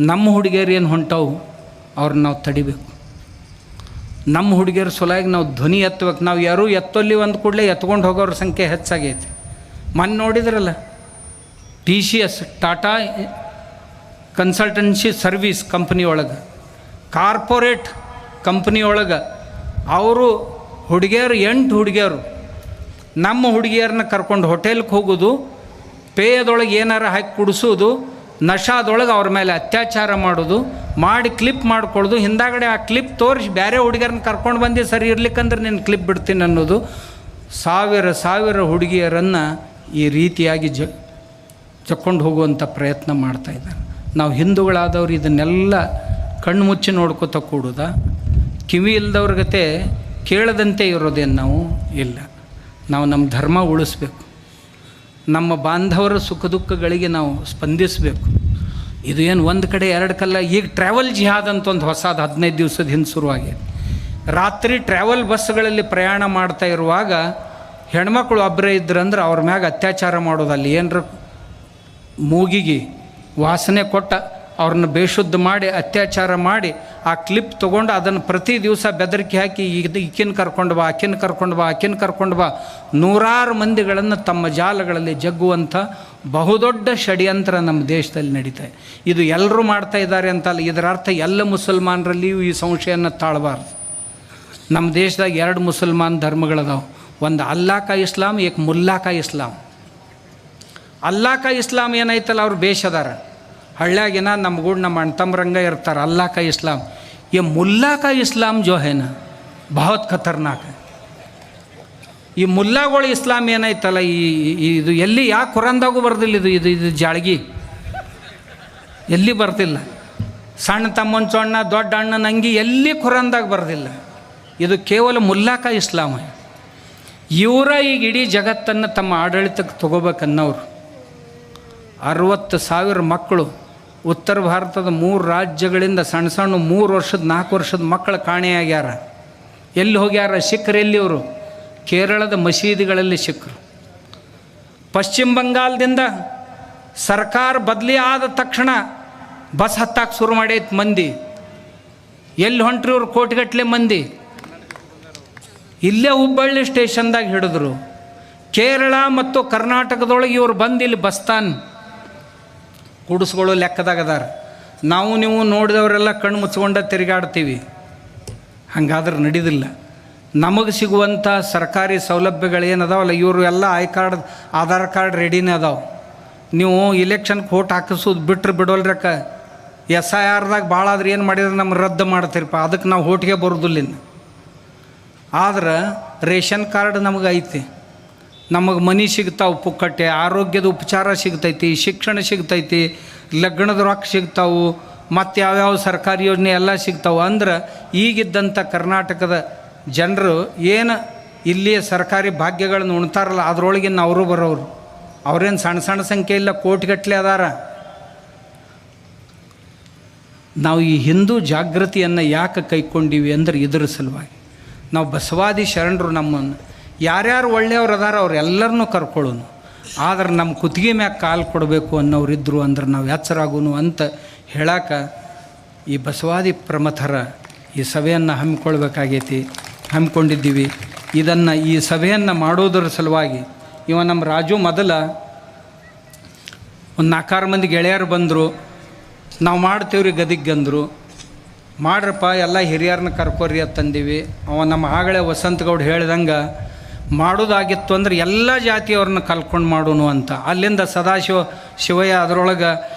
Speaker 1: ನಮ್ಮ ಹುಡುಗಿಯರು ಏನು ಹೊಂಟವು ಅವ್ರನ್ನ ನಾವು ತಡಿಬೇಕು. ನಮ್ಮ ಹುಡುಗಿಯರ ಸಲುವಾಗಿ ನಾವು ಧ್ವನಿ ಎತ್ತಬೇಕು. ನಾವು ಯಾರೂ ಎತ್ತಲ್ಲಿ ಒಂದು ಕೂಡಲೇ ಎತ್ಕೊಂಡು ಹೋಗೋರ ಸಂಖ್ಯೆ ಹೆಚ್ಚಾಗೈತಿ. ಮೊನ್ನೆ ನೋಡಿದ್ರಲ್ಲ, TCS Tata consultancy service company ಒಳಗೆ, ಕಾರ್ಪೊರೇಟ್ ಕಂಪ್ನಿ ಒಳಗೆ ಅವರು ಹುಡುಗಿಯರು 8 ಹುಡುಗಿಯರು ನಮ್ಮ ಹುಡುಗಿಯರನ್ನ ಕರ್ಕೊಂಡು ಹೋಟೆಲ್ಗೆ ಹೋಗೋದು, ಪೇಯದೊಳಗೆ ಏನಾರ ಹಾಕಿ ಕುಡಿಸೋದು, ನಶಾದೊಳಗೆ ಅವ್ರ ಮೇಲೆ ಅತ್ಯಾಚಾರ ಮಾಡೋದು, ಮಾಡಿ ಕ್ಲಿಪ್ ಮಾಡ್ಕೊಳ್ಳೋದು, ಹಿಂದಾಗಡೆ ಆ ಕ್ಲಿಪ್ ತೋರಿಸಿ ಬೇರೆ ಹುಡುಗಿಯರನ್ನ ಕರ್ಕೊಂಡು ಬಂದು ಸರಿ ಇರ್ಲಿಕ್ಕಂದ್ರೆ ನೀನು ಕ್ಲಿಪ್ ಬಿಡ್ತೀನಿ ಅನ್ನೋದು. ಸಾವಿರ ಹುಡುಗಿಯರನ್ನು ಈ ರೀತಿಯಾಗಿ ಜಕ್ಕೊಂಡು ಹೋಗುವಂಥ ಪ್ರಯತ್ನ ಮಾಡ್ತಾಯಿದ್ದಾರೆ. ನಾವು ಹಿಂದೂಗಳಾದವ್ರು ಇದನ್ನೆಲ್ಲ ಕಣ್ಣು ಮುಚ್ಚಿ ನೋಡ್ಕೋತ ಕೂಡುದ, ಕಿವಿ ಇಲ್ದವ್ರ ಗತೆ ಕೇಳದಂತೆ ಇರೋದೇನು ನಾವು ಇಲ್ಲ. ನಾವು ನಮ್ಮ ಧರ್ಮ ಉಳಿಸ್ಬೇಕು. ನಮ್ಮ ಬಾಂಧವರ ಸುಖ ದುಃಖಗಳಿಗೆ ನಾವು ಸ್ಪಂದಿಸಬೇಕು. ಇದು ಏನು ಒಂದು ಕಡೆ ಎರಡು ಕಲ್ಲ. ಈಗ ಟ್ರಾವೆಲ್ ಜಿಹಾದ್ ಅಂತ ಒಂದು ಹೊಸದು 15 ದಿವಸದ ಹಿಂದೆ ಶುರುವಾಗಿದೆ. ರಾತ್ರಿ ಟ್ರಾವೆಲ್ ಬಸ್ಗಳಲ್ಲಿ ಪ್ರಯಾಣ ಮಾಡ್ತಾ ಇರುವಾಗ ಹೆಣ್ಮಕ್ಳು ಒಬ್ಬರೇ ಇದ್ರಂದ್ರೆ ಅವ್ರ ಮ್ಯಾಗ ಅತ್ಯಾಚಾರ ಮಾಡೋದು. ಅಲ್ಲಿ ಏನರ ಮೂಗಿಗೆ ವಾಸನೆ ಕೊಟ್ಟ ಅವ್ರನ್ನ ಬೇಶುದ್ಧ ಮಾಡಿ ಅತ್ಯಾಚಾರ ಮಾಡಿ ಆ ಕ್ಲಿಪ್ ತೊಗೊಂಡು ಅದನ್ನು ಪ್ರತಿ ದಿವಸ ಬೆದರಿಕೆ ಹಾಕಿ ಈಕಿನ ಕರ್ಕೊಂಡು ಬಾ, ಆಕಿನ ಕರ್ಕೊಂಡು ಬಾ, ಆಕಿನ ಕರ್ಕೊಂಡು ಬಾ, ನೂರಾರು ಮಂದಿಗಳನ್ನು ತಮ್ಮ ಜಾಲಗಳಲ್ಲಿ ಜಗ್ಗುವಂಥ ಬಹುದೊಡ್ಡ ಷಡ್ಯಂತ್ರ ನಮ್ಮ ದೇಶದಲ್ಲಿ ನಡೀತಾ. ಇದು ಎಲ್ಲರೂ ಮಾಡ್ತಾ ಇದ್ದಾರೆ ಅಂತಲ್ಲ. ಇದರ ಅರ್ಥ ಎಲ್ಲ ಮುಸಲ್ಮಾನರಲ್ಲಿಯೂ ಈ ಸಂಶಯನ ತಾಳಬಾರ್ದು. ನಮ್ಮ ದೇಶದಾಗ 2 ಮುಸಲ್ಮಾನ್ ಧರ್ಮಗಳದಾವೆ. ಒಂದು ಅಲ್ಲಾ ಕಾ ಇಸ್ಲಾಂ, ಏಕ್ ಮುಲ್ಲಾ ಕಾ ಇಸ್ಲಾಂ. ಅಲ್ಲಾ ಕಾ ಇಸ್ಲಾಂ ಏನೈತಲ್ಲ ಅವ್ರು ಬೇಷದಾರ, ಹಳ್ಳ್ಯಾಗಿನ ನಮ್ಮ ಗೂಡ್ ನಮ್ಮ ಅಣ್ತಂಬ್ರಂಗ ಇರ್ತಾರೆ. ಅಲ್ಲಾ ಕಾ ಇಸ್ಲಾಂ, ये मुल्ला का इस्लाम जो है ना बहुत खतरनाक है. ಈ ಮುಲ್ಲಾಗಳು ಇಸ್ಲಾಂ ಏನೈತಲ್ಲ, ಇದು ಎಲ್ಲಿ ಯಾಕೆ ಕುರಾನ್ದಾಗೂ ಬರ್ದಿಲ್ಲ. ಇದು ಜಾಳ್ಗಿ ಎಲ್ಲಿ ಬರ್ದಿಲ್ಲ. ಸಣ್ಣ ತಮ್ಮನ ಚೊಣ್ಣ, ದೊಡ್ಡ ಅಣ್ಣನ ಅಂಗಿ ಎಲ್ಲಿ ಕುರಾನ್ದಾಗ ಬರ್ದಿಲ್ಲ. ಇದು ಕೇವಲ ಮುಲ್ಲಾ ಕಾ ಇಸ್ಲಾಂ. ಇವರ ಈಗ ಇಡೀ ಜಗತ್ತನ್ನು ತಮ್ಮ ಆಡಳಿತಕ್ಕೆ ತಗೋಬೇಕನ್ನೋರು. 60,000 ಮಕ್ಕಳು ಉತ್ತರ ಭಾರತದ 3 ರಾಜ್ಯಗಳಿಂದ ಸಣ್ಣ 3 ವರ್ಷದ 4 ವರ್ಷದ ಮಕ್ಕಳು ಕಾಣೆಯಾಗ್ಯಾರ. ಎಲ್ಲಿ ಹೋಗ್ಯಾರ? ಸಿಖ್ರು. ಎಲ್ಲಿ ಅವರು? ಕೇರಳದ ಮಸೀದಿಗಳಲ್ಲಿ ಸಿಖ್ರು. ಪಶ್ಚಿಮ ಬಂಗಾಳದಿಂದ ಸರ್ಕಾರ ಬದಲಿ ಆದ ತಕ್ಷಣ ಬಸ್ ಹತ್ತಾಕ ಶುರು ಮಾಡೈತೆ ಮಂದಿ. ಎಲ್ಲಿ ಹೊಂಟ್ರಿ ಇವ್ರು? ಕೋಟಿಗಟ್ಟಲೆ ಮಂದಿ ಇಲ್ಲೇ ಹುಬ್ಬಳ್ಳಿ ಸ್ಟೇಷನ್ದಾಗ ಹಿಡಿದ್ರು. ಕೇರಳ ಮತ್ತು ಕರ್ನಾಟಕದೊಳಗೆ ಇವ್ರು ಬಂದು ಇಲ್ಲಿ ಬಸ್ತಾನ್ ಕುಡಿಸ್ಗಳು ಲೆಕ್ಕದಾಗದಾರ. ನೀವು ನೋಡಿದವರೆಲ್ಲ ಕಣ್ಣು ಮುಚ್ಕೊಂಡ ತಿರುಗಾಡ್ತೀವಿ. ಹಂಗಾದ್ರೆ ನಡೀದಿಲ್ಲ. ನಮಗೆ ಸಿಗುವಂಥ ಸರ್ಕಾರಿ ಸೌಲಭ್ಯಗಳೇನದಾವಲ್ಲ, ಇವರು ಎಲ್ಲ ಆಧಾರ್ ಕಾರ್ಡ್ ರೆಡಿನೇ ಅದಾವೆ. ನೀವು ಇಲೆಕ್ಷನ್ಗೆ ವೋಟ್ ಹಾಕಿಸೋದು ಬಿಟ್ಟರೆ ಬಿಡೋಲ್ರಕ್ಕ. SIRದಾಗ ಭಾಳ ಆದ್ರೆ ಏನು ಮಾಡಿದ್ರೆ ನಮ್ಗೆ ರದ್ದು ಮಾಡ್ತೀರಪ್ಪ, ಅದಕ್ಕೆ ನಾವು ವೋಟ್ಗೆ ಬರೋದಿಲ್ಲ. ಆದ್ರೆ ರೇಷನ್ ಕಾರ್ಡ್ ನಮಗೆ ಐತಿ. ನಮಗೆ ಮನೆ ಸಿಗ್ತಾವೆ ಪುಕ್ಕಟ್ಟೆ, ಆರೋಗ್ಯದ ಉಪಚಾರ ಸಿಗ್ತೈತಿ, ಶಿಕ್ಷಣ ಸಿಗ್ತೈತಿ, ಲಗ್ನದ ರೊಕ್ಕ ಸಿಗ್ತಾವು, ಮತ್ತು ಯಾವ್ಯಾವ ಸರ್ಕಾರಿ ಯೋಜನೆ ಎಲ್ಲ ಸಿಗ್ತಾವೆ. ಅಂದ್ರೆ ಈಗಿದ್ದಂಥ ಕರ್ನಾಟಕದ ಜನರು ಏನು ಇಲ್ಲಿಯ ಸರ್ಕಾರಿ ಭಾಗ್ಯಗಳನ್ನು ಉಣ್ತಾರಲ್ಲ, ಅದರೊಳಗಿನ ಅವರು ಬರೋರು. ಅವ್ರೇನು ಸಣ್ಣ ಸಣ್ಣ ಸಂಖ್ಯೆ ಇಲ್ಲ, ಕೋಟಿಗಟ್ಟಲೆ ಅದಾರ. ನಾವು ಈ ಹಿಂದೂ ಜಾಗೃತಿಯನ್ನು ಯಾಕೆ ಕೈಗೊಂಡೀವಿ ಅಂದ್ರೆ ಇದರ ಸಲುವಾಗಿ. ನಾವು ಬಸವಾದಿ ಶರಣರು ನಮ್ಮನ್ನು ಯಾರ್ಯಾರು ಒಳ್ಳೆಯವ್ರು ಅದಾರ ಅವ್ರೆಲ್ಲರನ್ನೂ ಕರ್ಕೊಳ್ಳೋನು. ಆದ್ರೆ ನಮ್ಮ ಕುತ್ತಿಗೆ ಮ್ಯಾಗ ಕಾಲು ಕೊಡಬೇಕು ಅನ್ನೋರಿದ್ದರು ಅಂದ್ರೆ ನಾವು ಎಚ್ಚರಾಗೋನು ಅಂತ ಹೇಳಾಕ ಈ ಬಸವಾದಿ ಪ್ರಮಥರ ಈ ಸಭೆಯನ್ನು ಹಮ್ಮಿಕೊಂಡಿದ್ದೀವಿ. ಈ ಸಭೆಯನ್ನು ಮಾಡೋದರ ಸಲುವಾಗಿ ನಮ್ಮ ರಾಜು ಮೊದಲ ಒಂದು 4 ಮಂದಿ ಗೆಳೆಯರು ಬಂದರು. ನಾವು ಮಾಡ್ತೇವ್ರಿ ಗದಿಗೆ ಅಂದರು. ಮಾಡ್ರಪ್ಪ ಎಲ್ಲ ಹಿರಿಯರನ್ನ ಕರ್ಕೋರಿ ಅಂತಂದೀವಿ. ನಮ್ಮ ಆಗಳೇ ವಸಂತಗೌಡ ಹೇಳ್ದಂಗೆ ಮಾಡೋದಾಗಿತ್ತು ಅಂದ್ರೆ ಎಲ್ಲ ಜಾತಿಯವ್ರನ್ನ ಕಲ್ಕೊಂಡು ಮಾಡೋನು ಅಂತ. ಅಲ್ಲಿಂದ ಶಿವಯ್ಯ ಅದರೊಳಗೆ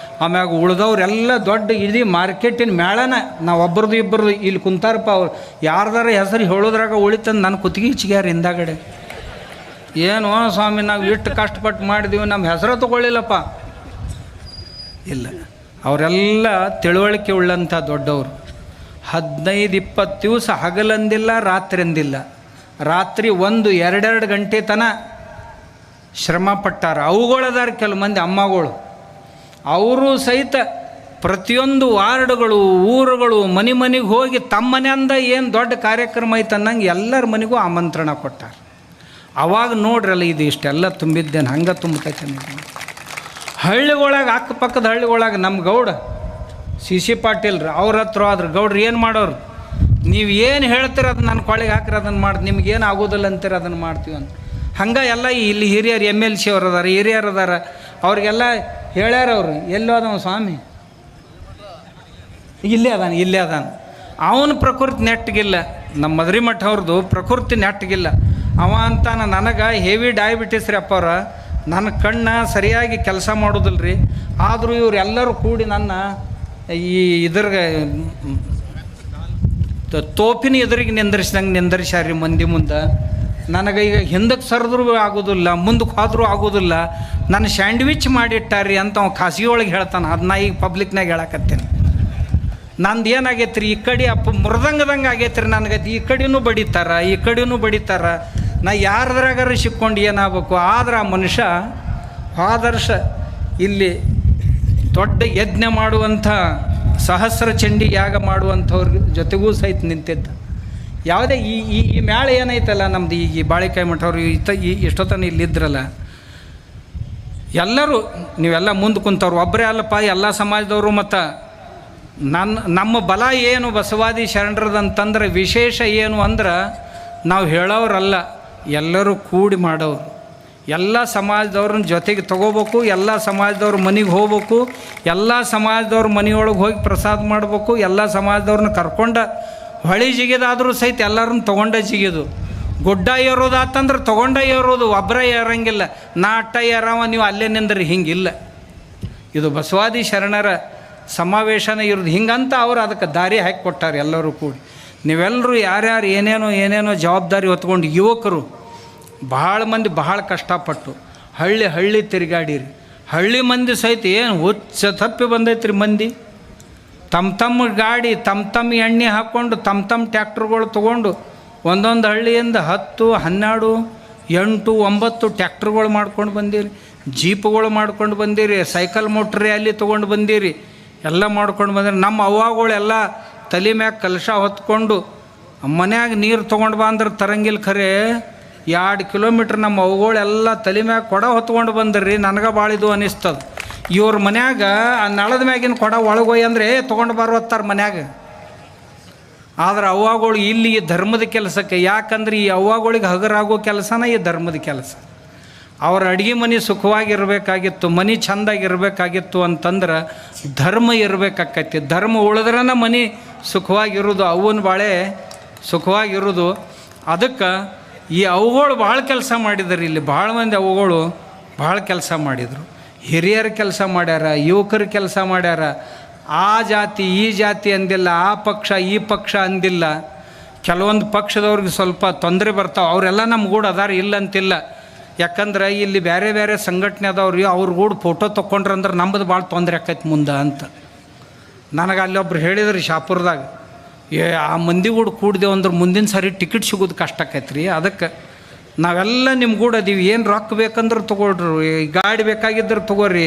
Speaker 1: ಆಮ್ಯಾಗ ಉಳ್ದವ್ರೆಲ್ಲ ದೊಡ್ಡ ಇಡೀ ಮಾರ್ಕೆಟಿನ ಮೇಳನ ನಾವು ಒಬ್ಬರದು ಇಬ್ಬರದು ಇಲ್ಲಿ ಕುಂತಾರಪ್ಪ. ಅವ್ರು ಯಾರ್ದಾರ ಹೆಸರು ಹೇಳೋದ್ರಾಗ ಉಳಿತಂದು ನನ್ನ ಕುತ್ತಿಗೆ ಇಚ್ಚಿಗ್ಯಾರ ಹಿಂದಾಗಡೆ. ಏನು ಸ್ವಾಮಿ ನಾವು ಇಷ್ಟು ಕಷ್ಟಪಟ್ಟು ಮಾಡಿದೀವಿ, ನಮ್ಮ ಹೆಸರು ತೊಗೊಳ್ಳಿಲ್ಲಪ್ಪ. ಇಲ್ಲ, ಅವರೆಲ್ಲ ತಿಳುವಳಿಕೆ ಉಳ್ಳಂಥ ದೊಡ್ಡವರು. 15-20 ದಿವಸ ಹಗಲಂದಿಲ್ಲ, ರಾತ್ರಿ ಅಂದಿಲ್ಲ. ರಾತ್ರಿ 1-2 ಗಂಟೆ ತನಕ ಶ್ರಮ ಪಟ್ಟಾರ. ಅವುಗಳದಾರ ಕೆಲವು ಮಂದಿ ಅಮ್ಮಗಳು, ಅವರು ಸಹಿತ ಪ್ರತಿಯೊಂದು ವಾರ್ಡ್ಗಳು, ಊರುಗಳು, ಮನೆಗೆ ಹೋಗಿ ತಮ್ಮ ಮನೆಯಿಂದ ಏನು ದೊಡ್ಡ ಕಾರ್ಯಕ್ರಮ ಐತೆ ಅನ್ನಂಗೆ ಎಲ್ಲರ ಮನೆಗೂ ಆಮಂತ್ರಣ ಕೊಟ್ಟಾರ. ಅವಾಗ ನೋಡ್ರಲ್ಲ ಇದು ಇಷ್ಟೆಲ್ಲ ತುಂಬಿದ್ದೇನೆ, ಹಂಗೆ ತುಂಬತೈತೆ. ಹಳ್ಳಿಗೊಳಗೆ, ಅಕ್ಕಪಕ್ಕದ ಹಳ್ಳಿಗೊಳಗೆ ನಮ್ಮ ಗೌಡ CC ಪಾಟೀಲ್ರು ಅವ್ರ ಹತ್ರ ಆದ್ರೆ ಗೌಡ್ರು ಏನು ಮಾಡೋರು, ನೀವು ಏನು ಹೇಳ್ತೀರ ಅದನ್ನ ನನ್ನ ಕೊಳೆಗೆ ಹಾಕಿರಿ, ಅದನ್ನು ಮಾಡಿ, ನಿಮ್ಗೇನು ಆಗೋದಿಲ್ಲ ಅಂತೀರ ಅದನ್ನು ಮಾಡ್ತೀವಿ ಅಂತ. ಹಂಗೆ ಎಲ್ಲ ಇಲ್ಲಿ ಹಿರಿಯರು MLC ಅವ್ರು ಅದಾರ, ಹಿರಿಯರು ಅದಾರ, ಅವ್ರಿಗೆಲ್ಲ ಹೇಳ್ಯಾರ. ಅವರು ಎಲ್ಲೋ ಅದಾವ ಸ್ವಾಮಿ, ಇಲ್ಲೇ ಅದಾನ. ಅವನ ಪ್ರಕೃತಿ ನೆಟ್ಟಗಿಲ್ಲ, ನಮ್ಮ ಮದ್ರಿಮಠ ಅವ್ರದ್ದು ಪ್ರಕೃತಿ ನೆಟ್ಟಗಿಲ್ಲ. ಅವ ಅಂತಾನ, ನನಗೆ ಹೆವಿ ಡಯಾಬಿಟಿಸ್ ರೀ ಅಪ್ಪವ್ರ, ನನ್ನ ಕಣ್ಣು ಸರಿಯಾಗಿ ಕೆಲಸ ಮಾಡೋದಿಲ್ಲ ರೀ. ಆದರೂ ಇವರೆಲ್ಲರೂ ಕೂಡಿ ನನ್ನ ಈ ಇದ್ರಿಗೆ ತೋಪಿನ ಎದುರಿಗೆ ನಿಂದರ್ಸ್ಯಾರಿ ಮಂದಿ ಮುಂದೆ. ನನಗೆ ಈಗ ಹಿಂದಕ್ಕೆ ಸರಿದ್ರೂ ಆಗೋದಿಲ್ಲ, ಮುಂದಕ್ಕೆ ಹೋದ್ರೂ ಆಗೋದಿಲ್ಲ, ನನ್ನ ಸ್ಯಾಂಡ್ವಿಚ್ ಮಾಡಿಟ್ಟಾರಿ ಅಂತ ಅವ ಖಾಸಗಿ ಒಳಗೆ ಹೇಳ್ತಾನೆ. ಅದನ್ನ ಈಗ ಪಬ್ಲಿಕ್ನಾಗ ಹೇಳಕತ್ತೇನೆ. ನಂದು ಏನಾಗೈತೆ ರೀ, ಈ ಕಡೆ ಮೃದಂಗದಂಗೆ ಆಗೈತೆ ರೀ ನನಗೆ. ಈ ಕಡೆನೂ ಬಡಿತಾರ, ನಾ ಯಾರದ್ರಾಗಾರ ಸಿಕ್ಕೊಂಡು ಏನಾಗಬೇಕು. ಆದ್ರೆ ಆ ಮನುಷ್ಯ ಆದರ್ಶ ಇಲ್ಲಿ ದೊಡ್ಡ ಯಜ್ಞ ಮಾಡುವಂಥ ಸಹಸ್ರ ಚಂಡಿ ಯಾಗ ಮಾಡುವಂಥವ್ರ ಜೊತೆಗೂ ಸಹಿತ ನಿಂತಿದ್ದ. ಯಾವುದೇ ಈ ಮ್ಯಾಳ ಏನೈತಲ್ಲ ನಮ್ದು, ಈ ಬಾಳಿಕಾಯಿ ಮಠವ್ರು ಎಷ್ಟೊತ್ತನ ಇಲ್ಲಿದ್ರಲ್ಲ, ಎಲ್ಲರೂ ನೀವೆಲ್ಲ ಮುಂದೆ ಕುಂತವ್ರು, ಒಬ್ಬರೇ ಅಲ್ಲಪ್ಪ, ಎಲ್ಲ ಸಮಾಜದವರು. ಮತ್ತು ನಮ್ಮ ಬಲ ಏನು ಬಸವಾದಿ ಶರಣರದಂತಂದ್ರೆ ವಿಶೇಷ ಏನು ಅಂದ್ರೆ, ನಾವು ಹೇಳೋರಲ್ಲ, ಎಲ್ಲರೂ ಕೂಡಿ ಮಾಡೋರು. ಎಲ್ಲ ಸಮಾಜದವ್ರನ್ನ ಜೊತೆಗೆ ತೊಗೋಬೇಕು, ಎಲ್ಲ ಸಮಾಜದವ್ರ ಮನೆಗೆ ಹೋಗ್ಬೇಕು, ಎಲ್ಲ ಸಮಾಜದವ್ರ ಮನೆಯೊಳಗೆ ಹೋಗಿ ಪ್ರಸಾದ ಮಾಡಬೇಕು, ಎಲ್ಲ ಸಮಾಜದವ್ರನ್ನ ಕರ್ಕೊಂಡು ಹೊಳಿ ಜಿಗಿದಾದರೂ ಸಹಿತ ಎಲ್ಲರನ್ನ ತೊಗೊಂಡ ಜಿಗಿದು. ಗುಡ್ಡ ಏರೋದಾತಂದ್ರೆ ತೊಗೊಂಡ ಏರೋದು, ಒಬ್ಬರ ಏರಂಗಿಲ್ಲ. ನಾ ಅಟ್ಟ ಏರವ, ನೀವು ಅಲ್ಲೇ ನಿಂದ್ರಿ, ಹಿಂಗಿಲ್ಲ. ಇದು ಬಸವಾದಿ ಶರಣರ ಸಮಾವೇಶನ ಇರೋದು ಹಿಂಗಂತ ಅವರು ಅದಕ್ಕೆ ದಾರಿ ಹಾಕಿ ಕೊಟ್ಟಾರೆ. ಎಲ್ಲರೂ ಕೂಡಿ ನೀವೆಲ್ಲರೂ ಯಾರ್ಯಾರು ಏನೇನೋ ಜವಾಬ್ದಾರಿ ಹೊತ್ಕೊಂಡು, ಯುವಕರು ಭಾಳ ಮಂದಿ ಭಾಳ ಕಷ್ಟಪಟ್ಟು ಹಳ್ಳಿ ತಿರುಗಾಡಿರಿ. ಹಳ್ಳಿ ಮಂದಿ ಸಹಿತ ಏನು ಹುಚ್ಚ ತಪ್ಪಿ ಬಂದೈತ್ರಿ ಮಂದಿ. ತಮ್ಮ ಗಾಡಿ, ತಮ್ಮ ಎಣ್ಣೆ ಹಾಕ್ಕೊಂಡು, ತಮ್ಮ ಟ್ಯಾಕ್ಟ್ರುಗಳು ತೊಗೊಂಡು ಒಂದೊಂದು ಹಳ್ಳಿಯಿಂದ 10, 12, 8, 9 ಟ್ಯಾಕ್ಟ್ರುಗಳು ಮಾಡ್ಕೊಂಡು ಬಂದಿರಿ, ಜೀಪುಗಳು ಮಾಡ್ಕೊಂಡು ಬಂದಿರಿ, ಸೈಕಲ್ ಮೋಟ್ರ್ ಅಲ್ಲಿ ತೊಗೊಂಡು ಬಂದಿರಿ, ಎಲ್ಲ ಮಾಡ್ಕೊಂಡು ಬಂದಿರಿ. ನಮ್ಮ ಅವ್ವಗಳೆಲ್ಲ ತಲೆ ಮ್ಯಾಗ ಕಲಶ ಹೊತ್ಕೊಂಡು ಮನ್ಯಾಗ ನೀರು ತೊಗೊಂಡು ಬಾ ಅಂದ್ರೆ ತರಂಗಿಲ್ಲ. ಖರೆ 2 ಕಿಲೋಮೀಟ್ರ್ ನಮ್ಮ ಅವುಗಳೆಲ್ಲ ತಲೆ ಮ್ಯಾಗ ಕೊಡ ಹೊತ್ಕೊಂಡು ಬಂದ್ರಿ. ನನಗೆ ಭಾಳಿದು ಅನಿಸ್ತದ. ಇವ್ರ ಮನ್ಯಾಗ ಆ ನಳದ ಮ್ಯಾಗಿನ ಕೊಡ ಒಳಗೋಯ್ ಅಂದರೆ ತೊಗೊಂಡು ಬರುವತ್ತಾರ ಮನ್ಯಾಗ. ಆದ್ರೆ ಅವ್ವಗಳು ಇಲ್ಲಿ ಈ ಧರ್ಮದ ಕೆಲಸಕ್ಕೆ, ಯಾಕಂದ್ರೆ ಈ ಅವ್ವಗಳಿಗೆ ಹಗರಾಗೋ ಕೆಲಸನ ಈ ಧರ್ಮದ ಕೆಲಸ. ಅವ್ರ ಅಡುಗೆ ಮನೆ ಸುಖವಾಗಿರ್ಬೇಕಾಗಿತ್ತು, ಮನೆ ಚೆಂದಾಗಿರ್ಬೇಕಾಗಿತ್ತು ಅಂತಂದ್ರೆ ಧರ್ಮ ಇರಬೇಕಾಕೈತಿ. ಧರ್ಮ ಉಳಿದ್ರನ ಮನೆ ಸುಖವಾಗಿರೋದು, ಅವ್ವನ ಬಾಳೆ ಸುಖವಾಗಿರೋದು. ಅದಕ್ಕೆ ಈ ಅವುಗಳು ಭಾಳ ಕೆಲಸ ಮಾಡಿದ್ರು. ಇಲ್ಲಿ ಭಾಳ ಮಂದಿ ಅವುಗಳು ಭಾಳ ಕೆಲಸ ಮಾಡಿದರು. ಹಿರಿಯರ ಕೆಲಸ ಮಾಡ್ಯಾರ, ಯುವಕರ ಕೆಲಸ ಮಾಡ್ಯಾರ. ಆ ಜಾತಿ ಈ ಜಾತಿ ಅಂದಿಲ್ಲ, ಆ ಪಕ್ಷ ಈ ಪಕ್ಷ ಅಂದಿಲ್ಲ. ಕೆಲವೊಂದು ಪಕ್ಷದವ್ರಿಗೆ ಸ್ವಲ್ಪ ತೊಂದರೆ ಬರ್ತಾವೆ, ಅವರೆಲ್ಲ ನಮ್ಮ ಗೂಡು ಅದಾರ, ಇಲ್ಲಂತಿಲ್ಲ. ಯಾಕಂದ್ರೆ ಇಲ್ಲಿ ಬೇರೆ ಸಂಘಟನೆ ಅದಾವ್ರಿ, ಅವ್ರ ಗೂಡು ಫೋಟೋ ತೊಗೊಂಡ್ರಂದ್ರೆ ನಮ್ಮದು ಭಾಳ ತೊಂದರೆ ಆಕೈತೆ ಮುಂದೆ ಅಂತ. ನನಗೆ ಅಲ್ಲೊಬ್ರು ಹೇಳಿದ್ರಿ ಶಾಪುರದಾಗ, ಆ ಮಂದಿ ಗೂಡು ಕೂಡ್ದೇವು ಅಂದ್ರೆ ಮುಂದಿನ ಸಾರಿ ಟಿಕೆಟ್ ಸಿಗೋದು ಕಷ್ಟ ಆಕೈತೆ ರೀ. ಅದಕ್ಕೆ ನಾವೆಲ್ಲ ನಿಮ್ಮ ಗೂಡು ಅದೀವಿ, ಏನು ರೊಕ್ಕ ಬೇಕಂದ್ರೆ ತೊಗೊಳ್ರಿ, ಗಾಡಿ ಬೇಕಾಗಿದ್ರೆ ತೊಗೋರಿ,